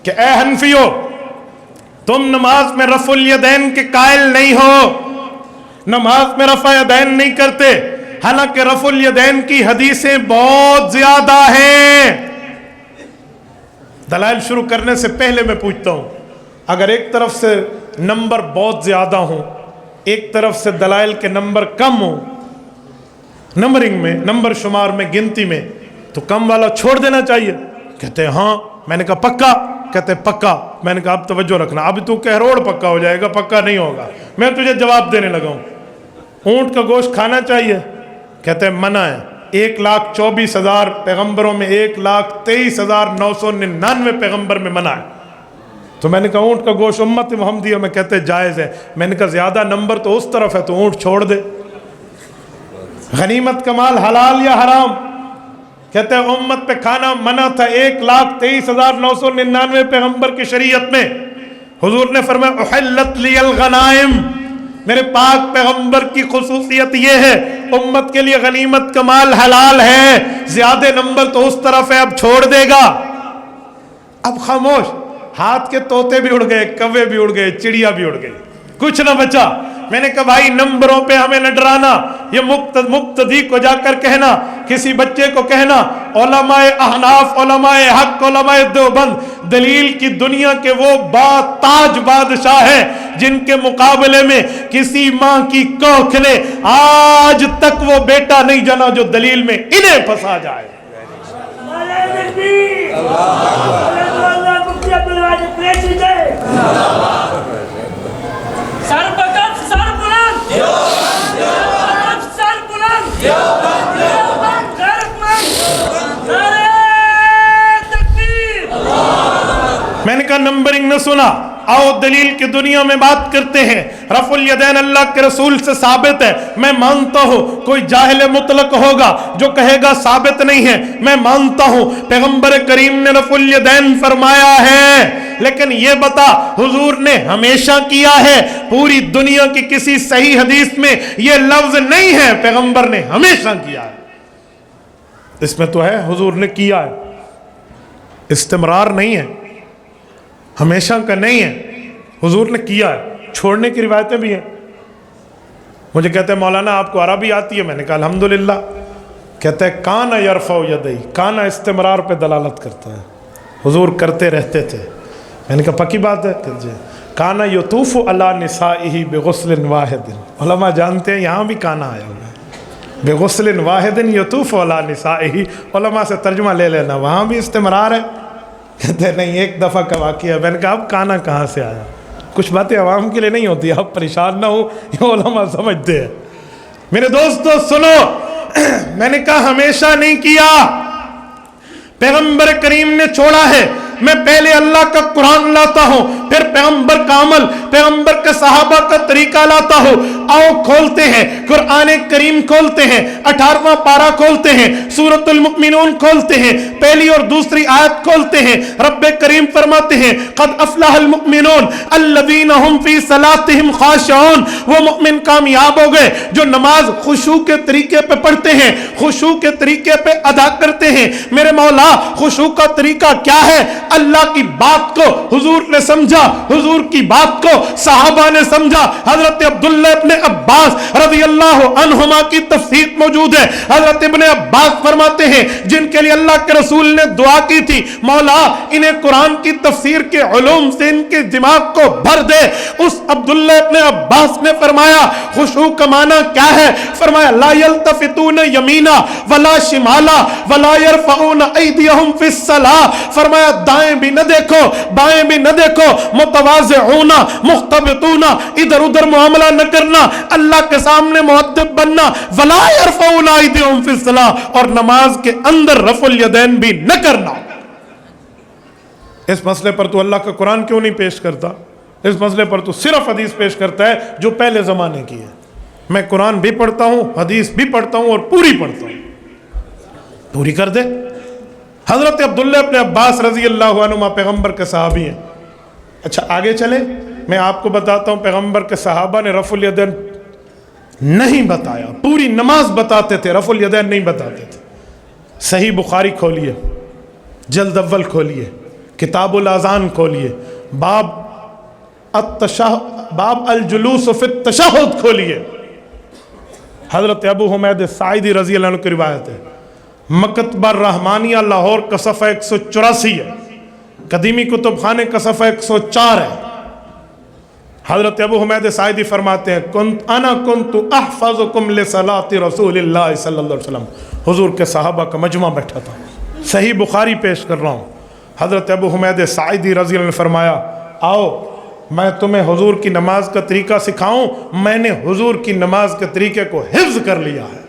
کہ اے حنفیو، تم نماز میں رفع الیدین کے قائل نہیں ہو، نماز میں رفع یدین نہیں کرتے، حالانکہ رفع الیدین کی حدیثیں بہت زیادہ ہیں۔ دلائل شروع کرنے سے پہلے میں پوچھتا ہوں، اگر ایک طرف سے نمبر بہت زیادہ ہوں، ایک طرف سے دلائل کے نمبر کم ہوں، نمبرنگ میں، نمبر شمار میں، گنتی میں، تو کم والا چھوڑ دینا چاہیے؟ کہتے ہیں ہاں۔ میں نے کہا پکا؟ کہتے ہیں پکا۔ میں نے کہا اب توجہ رکھنا، اب تو کہروڑ پکا ہو جائے گا، پکا نہیں ہوگا۔ میں تجھے جواب دینے لگا ہوں، اونٹ کا گوشت کھانا چاہیے؟ کہتے ہیں منع ہے۔ 1,24,000 پیغمبروں میں 1,23,999 پیغمبر میں منع ہے۔ تو میں نے کہا اونٹ کا گوشت امت محمدیہ میں کہتے جائز ہے۔ میں نے کہا زیادہ نمبر تو اس طرف ہے تو اونٹ چھوڑ دے۔ غنیمت کا مال حلال یا حرام؟ کہتے ہیں امت پہ کھانا منع تھا 1,23,999 پیغمبر کی شریعت میں۔ حضور نے فرمایا احلت لی الغنائم، میرے پاک پیغمبر کی خصوصیت یہ ہے امت کے لیے غنیمت کا مال حلال ہے، زیادہ نمبر تو اس طرف ہے، اب چھوڑ دے گا۔ اب خاموش، ہاتھ کے طوطے بھی اڑ گئے، کوے بھی اڑ گئے، چڑیا بھی اڑ گئی، کچھ نہ بچا۔ میں نے کہا بھائی نمبروں پہ ہمیں نہ ڈرانا، یہ مقتدی کو جا کر کہنا، کسی بچے کو کہنا علماء احناف، علماء حق، علماء دیوبند دلیل کی دنیا کے وہ تاج بادشاہ ہیں جن کے مقابلے میں کسی ماں کی کوکھ نے آج تک وہ بیٹا نہیں جنا جو دلیل میں انہیں پھنسا جائے۔ سر بلند، سر بلند، سر بلند، سر بلند، نمبرنگ نہ سنا. آؤ دلیل کی دنیا میں بات کرتے ہیں. رفع الیدین اللہ کے رسول سے ثابت ہے. میں مانتا ہوں کوئی جاہل مطلق ہوگا جو کہے گا ثابت نہیں ہے. میں مانتا ہوں پیغمبر کریم نے رفع الیدین فرمایا ہے, لیکن یہ بتا حضور نے ہمیشہ کیا ہے؟ پوری دنیا کی کسی صحیح حدیث میں یہ لفظ نہیں ہے پیغمبر نے ہمیشہ کیا ہے. اس میں تو ہے حضور نے کیا ہے, استمرار نہیں ہے, ہمیشہ کا نہیں ہے, حضور نے کیا ہے. چھوڑنے کی روایتیں بھی ہیں. مجھے کہتے ہیں مولانا آپ کو عربی آتی ہے؟ میں نے کہا الحمدللہ. کہتے ہیں کانا یرفع یدیہ, کانا استمرار پہ دلالت کرتا ہے, حضور کرتے رہتے تھے. میں نے کہا پکی بات ہے. کانا یطوف علی نسائہ بغسل واحد. علماء جانتے ہیں یہاں بھی کانا آیا ہوگا, بغسل واحد یطوف علی نسائہ. علماء سے ترجمہ لے لینا, وہاں بھی استمرار ہے. کہتے ہیں نہیں ایک دفعہ کا واقعہ. میں نے کہا اب کانا کہاں سے آیا؟ کچھ باتیں عوام کے لیے نہیں ہوتی, آپ پریشان نہ ہو, یہ علماء سمجھتے ہیں. میرے دوستو سنو, میں نے کہا ہمیشہ نہیں کیا, پیغمبر کریم نے چھوڑا ہے. میں پہلے اللہ کا قرآن لاتا ہوں, پھر پیغمبر کا عمل, پیغمبر کے صحابہ کا طریقہ لاتا ہوں. آؤ کھولتے ہیں قرآن کریم, کھولتے ہیں 18واں پارہ, کھولتے ہیں سورۃ المؤمنون, کھولتے ہیں پہلی اور دوسری آیت, کھولتے ہیں. رب کریم فرماتے ہیں قد افلح المؤمنون الذین هم فی صلاتهم خاشعون. وہ مؤمن کامیاب ہو گئے جو نماز خشوع کے طریقے پہ پڑھتے ہیں, خشوع کے طریقے پہ ادا کرتے ہیں. میرے مولا خشوع کا طریقہ کیا ہے؟ اللہ کی بات کو حضور نے سمجھا, حضور کی بات کو صحابہ نے سمجھا. حضرت عبداللہ ابن عباس رضی اللہ عنہما کی تفسیر موجود ہے. حضرت ابن عباس فرماتے ہیں جن کے لیے اللہ کے رسول نے دعا کی تھی, مولا انہیں قرآن کی تفسیر کے علوم سے ان کے دماغ کو بھر دے. اس عبداللہ ابن عباس نے فرمایا خشوع کا معنی کیا ہے؟ فرمایا لا یلتفتون یمینا ولا شمالا ولا یرفعون ایدیہم فی الصلاۃ. فرمایا دائیں بھی نہ دیکھو, بائیں بھی نہ دیکھو, متواضعون مختبطون, ادھر ادھر معاملہ نہ کرنا, اللہ کے سامنے مؤدب بننا. ولا یرفعون ایدیہم فی الصلاۃ, اور نماز کے اندر رفع الیدین بھی نہ کرنا. اس مسئلے پر تو اللہ کا قرآن کیوں نہیں پیش کرتا؟ اس مسئلے پر تو صرف حدیث پیش کرتا ہے جو پہلے زمانے کی ہے. میں قرآن بھی پڑھتا ہوں, حدیث بھی پڑھتا ہوں, اور پوری پڑھتا ہوں. پوری کر دے. حضرت عبداللہ ابن عباس رضی اللہ عنہما پیغمبر کے صحابی ہیں. اچھا آگے چلیں, میں آپ کو بتاتا ہوں پیغمبر کے صحابہ نے رفع الیدین نہیں بتایا, پوری نماز بتاتے تھے, رفع الیدین نہیں بتاتے تھے. صحیح بخاری کھولیے, جلد اول کھولیے, کتاب الاذان کھولیے, باب الجلوس فی التشہد کھولیے. حضرت ابو حمید ساعدی رضی اللہ عنہ کی روایت ہے, مکتبہ رحمانیہ لاہور کا صفحہ 184 ہے, قدیمی کتب خانے کا صفحہ 104 ہے. حضرت ابو حمید ساعدی فرماتے ہیں انا کنت احفظکم لصلاۃ رسول اللہ صلی اللہ علیہ وسلم. حضور کے صحابہ کا مجمع بیٹھا تھا, صحیح بخاری پیش کر رہا ہوں. حضرت ابو حمید ساعدی رضی اللہ عنہ نے فرمایا آؤ میں تمہیں حضور کی نماز کا طریقہ سکھاؤں. میں نے حضور کی نماز کے طریقے کو حفظ کر لیا ہے.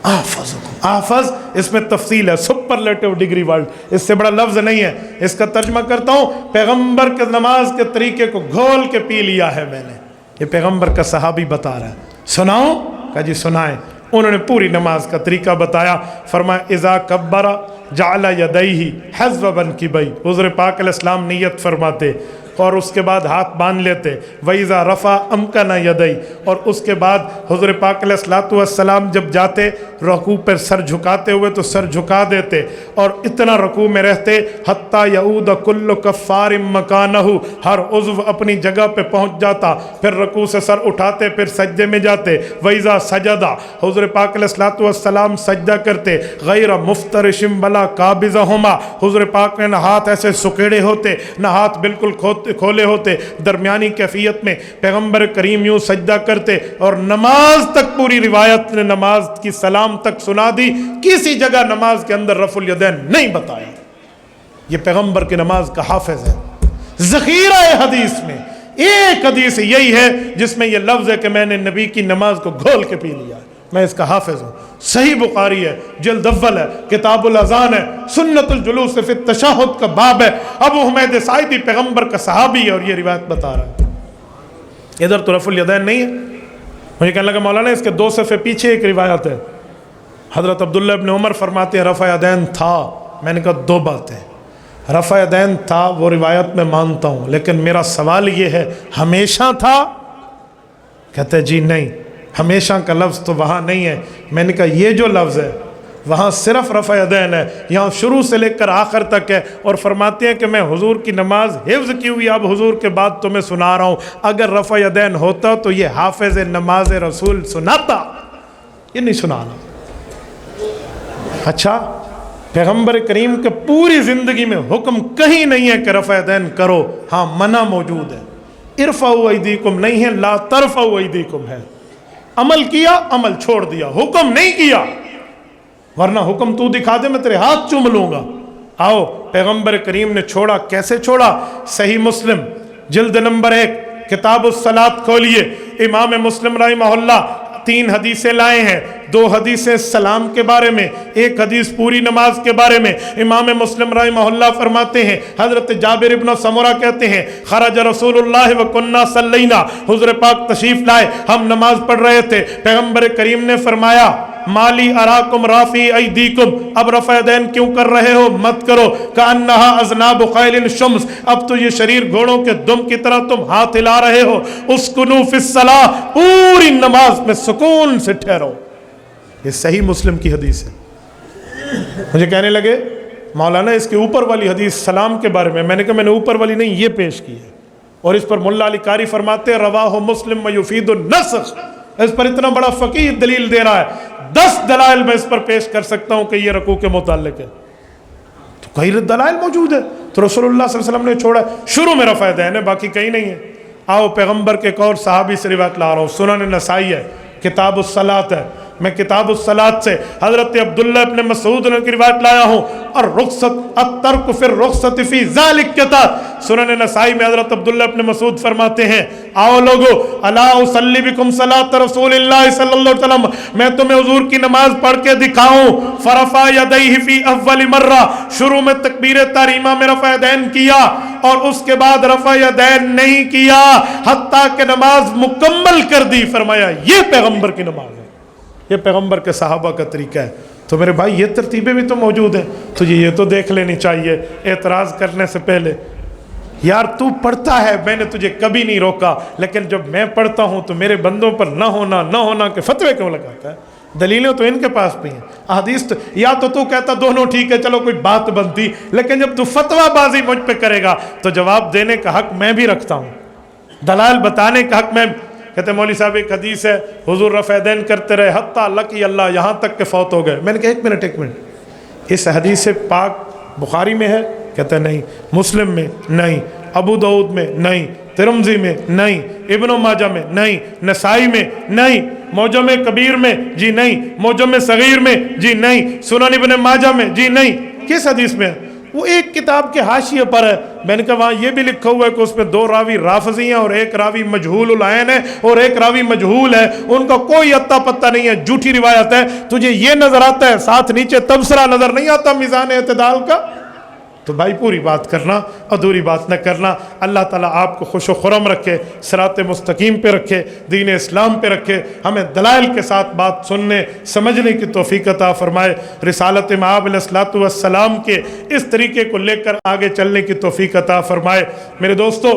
احفظ اس میں تفصیل ہے, سپرلیٹو ڈگری ورڈ, اس سے بڑا لفظ نہیں ہے. اس کا ترجمہ کرتا ہوں, پیغمبر کے نماز کے طریقے کو گھول کے پی لیا ہے میں نے. یہ پیغمبر کا صحابی بتا رہا ہے. سناؤں؟ کہا جی سنائیں. انہوں نے پوری نماز کا طریقہ بتایا. فرمایا اذا کبر جعل یدیہ حذو منکبیہ. حضور پاک علیہ السلام نیت فرماتے اور اس کے بعد ہاتھ باندھ لیتے. وَإِذَا رَفَعَ أَمْكَنَ يَدَيْهِ, اور اس کے بعد حضور پاک علیہ السلام جب جاتے رکوع پر سر جھکاتے ہوئے تو سر جھکا دیتے, اور اتنا رکوع میں رہتے حتیٰ یعود کل کفار مکانہ, ہر عضو اپنی جگہ پہ پہنچ جاتا. پھر رکوع سے سر اٹھاتے, پھر سجدے میں جاتے. وَإِذَا سَجَدَ, حضور پاک علیہ السلام سجدہ کرتے. غیر مفترشم بلا قابضہما, حضور پاک نے نہ ہاتھ ایسے سکیڑے ہوتے نہ ہاتھ بالکل کھولے ہوتے, درمیانی کیفیت میں پیغمبر کریم یوں سجدہ کرتے. اور نماز تک پوری روایت نے نماز کی سلام تک سنا دی, کسی جگہ نماز کے اندر رفع الیدین نہیں بتایا. یہ پیغمبر کی نماز کا حافظ ہے. ذخیرہ حدیث میں ایک حدیث یہی ہے جس میں یہ لفظ ہے کہ میں نے نبی کی نماز کو گھول کے پی لیا. میں اس کا حافظ ہوں۔ صحیح بخاری ہے، جلد اول ہے، کتاب الاذان ہے، سنت الجلوس فی التشہد کا باب ہے۔ ابو حمید ساعدی پیغمبر کا صحابی ہے اور یہ روایت بتا رہا ہے۔ ادھر تو رفع الیدین نہیں ہے۔ مجھے کہنے لگا مولانا اس کے 2 صفحے پیچھے ایک روایت ہے، حضرت عبداللہ ابن عمر فرماتے ہیں رفع یدین تھا۔ میں نے کہا 2 باتیں، رفع یدین تھا وہ روایت میں مانتا ہوں، لیکن میرا سوال یہ ہے ہمیشہ تھا؟ کہتے جی نہیں، ہمیشہ کا لفظ تو وہاں نہیں ہے۔ میں نے کہا یہ جو لفظ ہے وہاں صرف رفع یدین ہے، یہاں شروع سے لے کر آخر تک ہے۔ اور فرماتے ہیں کہ میں حضور کی نماز حفظ کی ہوئی اب حضور کے بعد تمہیں سنا رہا ہوں، اگر رفع یدین ہوتا تو یہ حافظ نماز رسول سناتا، یہ نہیں سنانا۔ اچھا، پیغمبر کریم کے پوری زندگی میں حکم کہیں نہیں ہے کہ رفع یدین کرو، ہاں منع موجود ہے۔ ارفعوا ایدیکم نہیں ہے، لا ترفعوا ایدیکم ہے۔ عمل کیا، عمل چھوڑ دیا، حکم نہیں کیا، ورنہ حکم تو دکھا دے میں تیرے ہاتھ چوم لوں گا۔ آؤ پیغمبر کریم نے چھوڑا، کیسے چھوڑا؟ صحیح مسلم جلد نمبر 1 کتاب الصلاۃ کھولیے، امام مسلم رحمہ اللہ 3 حدیثیں لائے ہیں، 2 حدیثیں سلام کے بارے میں، 1 حدیث پوری نماز کے بارے میں۔ امام مسلم رحمہ اللہ فرماتے ہیں، حضرت جابر ابن سمرہ کہتے ہیں خرج رسول اللہ وکنا صلینا، حضور پاک تشریف لائے، ہم نماز پڑھ رہے تھے، پیغمبر کریم نے فرمایا مالی اراکم رافی ایدیکم، اب رفع یدین کیوں کر رہے ہو؟ مت کرو، کانہا اذناب خیل شمس، اب تو یہ شریر گھوڑوں کے دم کی طرح تم ہاتھ ہلا رہے ہو۔ اسکنوا فی الصلاۃ، پوری نماز میں سکون سے ٹھہرو۔ یہ صحیح مسلم کی حدیث ہے۔ مجھے کہنے لگے مولانا اس کے اوپر والی حدیث سلام کے بارے میں نے کہا میں نے اوپر والی نہیں یہ پیش کی ہے، اور اس پر ملا علی قاری فرماتے ہیں رواہ مسلم ویفید النسخ، اس پر اتنا بڑا فقیہ دلیل دے رہا ہے، 10 دلائل میں اس پر پیش کر سکتا ہوں کہ یہ رکوع کے متعلق ہے، تو کئی دلائل موجود ہے۔ تو رسول اللہ صلی اللہ علیہ وسلم نے چھوڑا، شروع میں رفع یدین ہے، باقی کہیں نہیں ہے۔ آؤ پیغمبر کے ایک اور صحابی سے روایت لا رہا ہوں، سنن نسائی ہے، کتاب الصلاۃ ہے، میں کتاب الصلاۃ سے حضرت عبداللہ ابن مسعود کی روایت لایا ہوں، اور رخصت الترک فی الرخصت فی ذالک کتاب، سنن نسائی میں حضرت عبداللہ ابن مسعود فرماتے ہیں آؤ لوگو الا اصلی بکم صلاۃ رسول اللہ صلی اللہ علیہ وسلم، میں تمہیں حضور کی نماز پڑھ کے دکھاؤں۔ فرفع یدیہ فی اول مرہ، شروع میں تکبیر تحریمہ میں رفع یدین کیا، اور اس کے بعد رفع یدین نہیں کیا حتیٰ کہ نماز مکمل کر دی۔ فرمایا یہ پیغمبر کی نماز ہے، یہ پیغمبر کے صحابہ کا طریقہ ہے۔ تو میرے بھائی یہ ترتیبیں بھی تو موجود ہیں، تجھے یہ تو دیکھ لینی چاہیے اعتراض کرنے سے پہلے۔ یار تو پڑھتا ہے، میں نے تجھے کبھی نہیں روکا، لیکن جب میں پڑھتا ہوں تو میرے بندوں پر نہ ہونا کے فتوے کیوں لگاتا ہے؟ دلیلیں تو ان کے پاس بھی ہیں، احادیث تو یا تو کہتا دونوں ٹھیک ہے چلو کوئی بات بنتی، لیکن جب تو فتویٰ بازی مجھ پہ کرے گا تو جواب دینے کا حق میں بھی رکھتا ہوں، دلائل بتانے کا حق میں۔ کہتے ہیں مولوی صاحب ایک حدیث ہے حضور رفع یدین کرتے رہے حتیٰ لقی اللہ، یہاں تک کہ فوت ہو گئے۔ میں نے کہا ایک منٹ، اس حدیث پاک بخاری میں ہے؟ کہتے ہیں نہیں، مسلم میں نہیں، ابو داؤد میں نہیں، ترمذی میں نہیں، ابن ماجہ میں نہیں، نسائی میں نہیں، معجم کبیر میں جی نہیں، معجم صغیر میں جی نہیں، سنن ابن ماجہ میں جی نہیں۔ کس حدیث میں ہے؟ وہ ایک کتاب کے حاشیے پر ہے۔ میں نے کہا وہاں یہ بھی لکھا ہوا ہے کہ اس میں 2 راوی رافضی ہیں اور 1 راوی مجہول العین ہے اور 1 راوی مجہول ہے، ان کا کوئی اتا پتہ نہیں ہے، جھوٹی روایت ہے۔ تجھے یہ نظر آتا ہے، ساتھ نیچے تبصرہ نظر نہیں آتا میزان اعتدال کا؟ تو بھائی پوری بات کرنا، ادھوری بات نہ کرنا۔ اللہ تعالیٰ آپ کو خوش و خرم رکھے، صراط مستقیم پہ رکھے، دین اسلام پہ رکھے، ہمیں دلائل کے ساتھ بات سننے سمجھنے کی توفیق عطا فرمائے، رسالت مآب علیہ الصلوۃ والسلام کے اس طریقے کو لے کر آگے چلنے کی توفیق عطا فرمائے۔ میرے دوستو،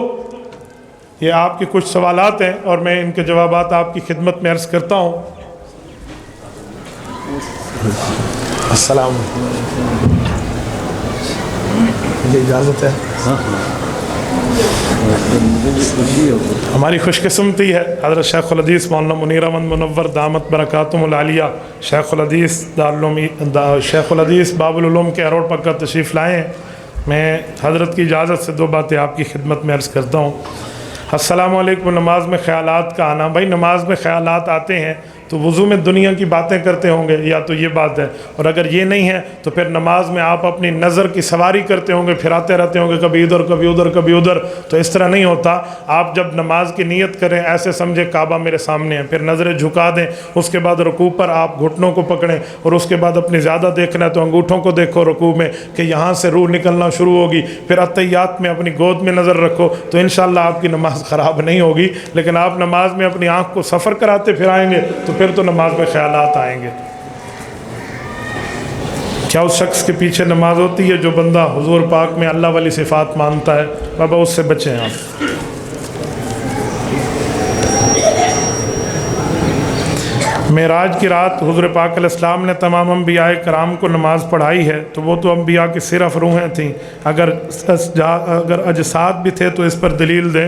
یہ آپ کے کچھ سوالات ہیں اور میں ان کے جوابات آپ کی خدمت میں عرض کرتا ہوں۔ السلام علیکم، یہ اجازت ہے؟ ہماری خوش قسمتی ہے حضرت شیخ الحدیث مولانا منیر احمد منور دامت برکاتہم العالیہ، شیخ الحدیث باب العلوم کے اروڑ پکا تشریف لائے ہیں۔ میں حضرت کی اجازت سے 2 باتیں آپ کی خدمت میں عرض کرتا ہوں۔ السلام علیکم، نماز میں خیالات کا آنا، بھائی نماز میں خیالات آتے ہیں تو وضو میں دنیا کی باتیں کرتے ہوں گے، یا تو یہ بات ہے، اور اگر یہ نہیں ہے تو پھر نماز میں آپ اپنی نظر کی سواری کرتے ہوں گے، پھراتے رہتے ہوں گے کبھی ادھر کبھی ادھر کبھی ادھر، تو اس طرح نہیں ہوتا۔ آپ جب نماز کی نیت کریں ایسے سمجھے کعبہ میرے سامنے ہے، پھر نظریں جھکا دیں، اس کے بعد رکوع پر آپ گھٹنوں کو پکڑیں، اور اس کے بعد اپنی زیادہ دیکھنا ہے تو انگوٹھوں کو دیکھو رکوع میں کہ یہاں سے روح نکلنا شروع ہوگی، پھر اتحیات میں اپنی گود میں نظر رکھو، تو انشاءاللہ آپ کی نماز خراب نہیں ہوگی۔ لیکن آپ نماز میں اپنی آنکھ کو سفر کراتے پھر آئیں گے تو پھر تو نماز میں خیالات آئیں گے۔ کیا اس شخص کے پیچھے نماز ہوتی ہے جو بندہ حضور پاک میں اللہ والی صفات مانتا ہے؟ بابا اس سے بچیں آپ۔ معراج کی رات حضور پاک علیہ السلام نے تمام انبیاء کرام کو نماز پڑھائی ہے، تو وہ تو انبیاء کی صرف روحیں تھیں، اگر اجساد بھی تھے تو اس پر دلیل دیں۔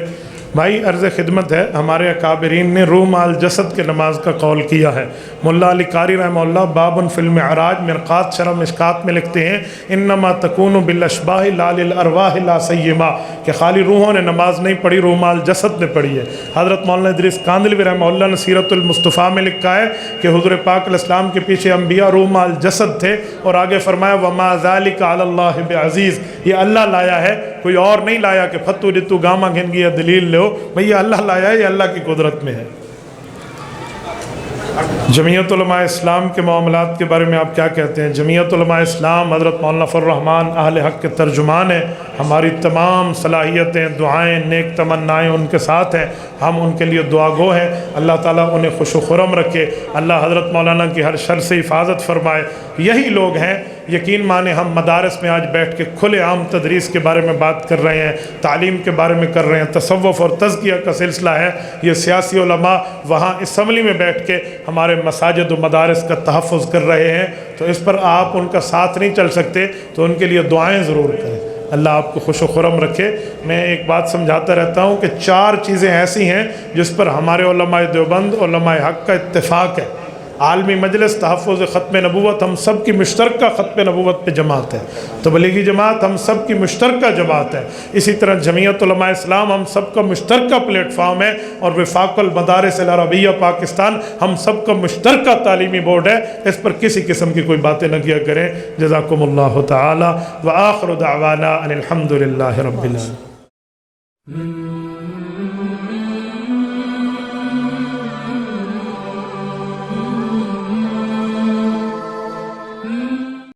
بھائی عرض خدمت ہے، ہمارے اکابرین نے روح مال جسد کے نماز کا قول کیا ہے۔ ملا علی قاری رحمہ اللہ باب فی المعراج مرقات شرح مشکات میں لکھتے ہیں انما تکون بالاشباح لا للارواح لا سیما، کہ خالی روحوں نے نماز نہیں پڑھی، روح مال جسد نے پڑھی ہے۔ حضرت مولانا ادریس کاندھلوی رحمہ اللہ نے سیرت المصطفیٰ میں لکھا ہے کہ حضور پاک علیہ السلام کے پیچھے انبیاء روح مال جسد تھے، اور آگے فرمایا وما ذالک علی اللہ بعزیز، یہ اللہ لایا ہے، کوئی اور نہیں لایا کہ فتو جتو گاما گھن گیا دلیل لو، بھئی یہ اللہ لایا ہے، یہ اللہ کی قدرت میں ہے۔ جمعیت علماء اسلام کے معاملات کے بارے میں آپ کیا کہتے ہیں؟ جمعیت علماء اسلام حضرت مولانا فضل الرحمان اہل حق کے ترجمان ہیں، ہماری تمام صلاحیتیں، دعائیں، نیک تمنائیں ان کے ساتھ ہیں، ہم ان کے لیے دعا گو ہیں، اللہ تعالیٰ انہیں خوش و خرم رکھے، اللہ حضرت مولانا کی ہر شر سے حفاظت فرمائے۔ یہی لوگ ہیں، یقین مانے ہم مدارس میں آج بیٹھ کے کھلے عام تدریس کے بارے میں بات کر رہے ہیں، تعلیم کے بارے میں کر رہے ہیں، تصوف اور تزکیہ کا سلسلہ ہے، یہ سیاسی علماء وہاں اسمبلی میں بیٹھ کے ہمارے مساجد و مدارس کا تحفظ کر رہے ہیں، تو اس پر آپ ان کا ساتھ نہیں چل سکتے تو ان کے لیے دعائیں ضرور کریں، اللہ آپ کو خوش و خرم رکھے۔ میں ایک بات سمجھاتا رہتا ہوں کہ 4 چیزیں ایسی ہیں جس پر ہمارے علماء دیوبند علماء حق کا اتفاق ہے۔ عالمی مجلس تحفظ ختم نبوت ہم سب کی مشترکہ ختم نبوت پہ جماعت ہے، تبلیغی جماعت ہم سب کی مشترکہ جماعت ہے، اسی طرح جمعیت علماء اسلام ہم سب کا مشترکہ پلیٹ فارم ہے، اور وفاق المدارس العربیہ پاکستان ہم سب کا مشترکہ تعلیمی بورڈ ہے، اس پر کسی قسم کی کوئی باتیں نہ کیا کریں۔ جزاکم اللہ تعالی وآخر دعوانا ان الحمد للہ رب العالمین۔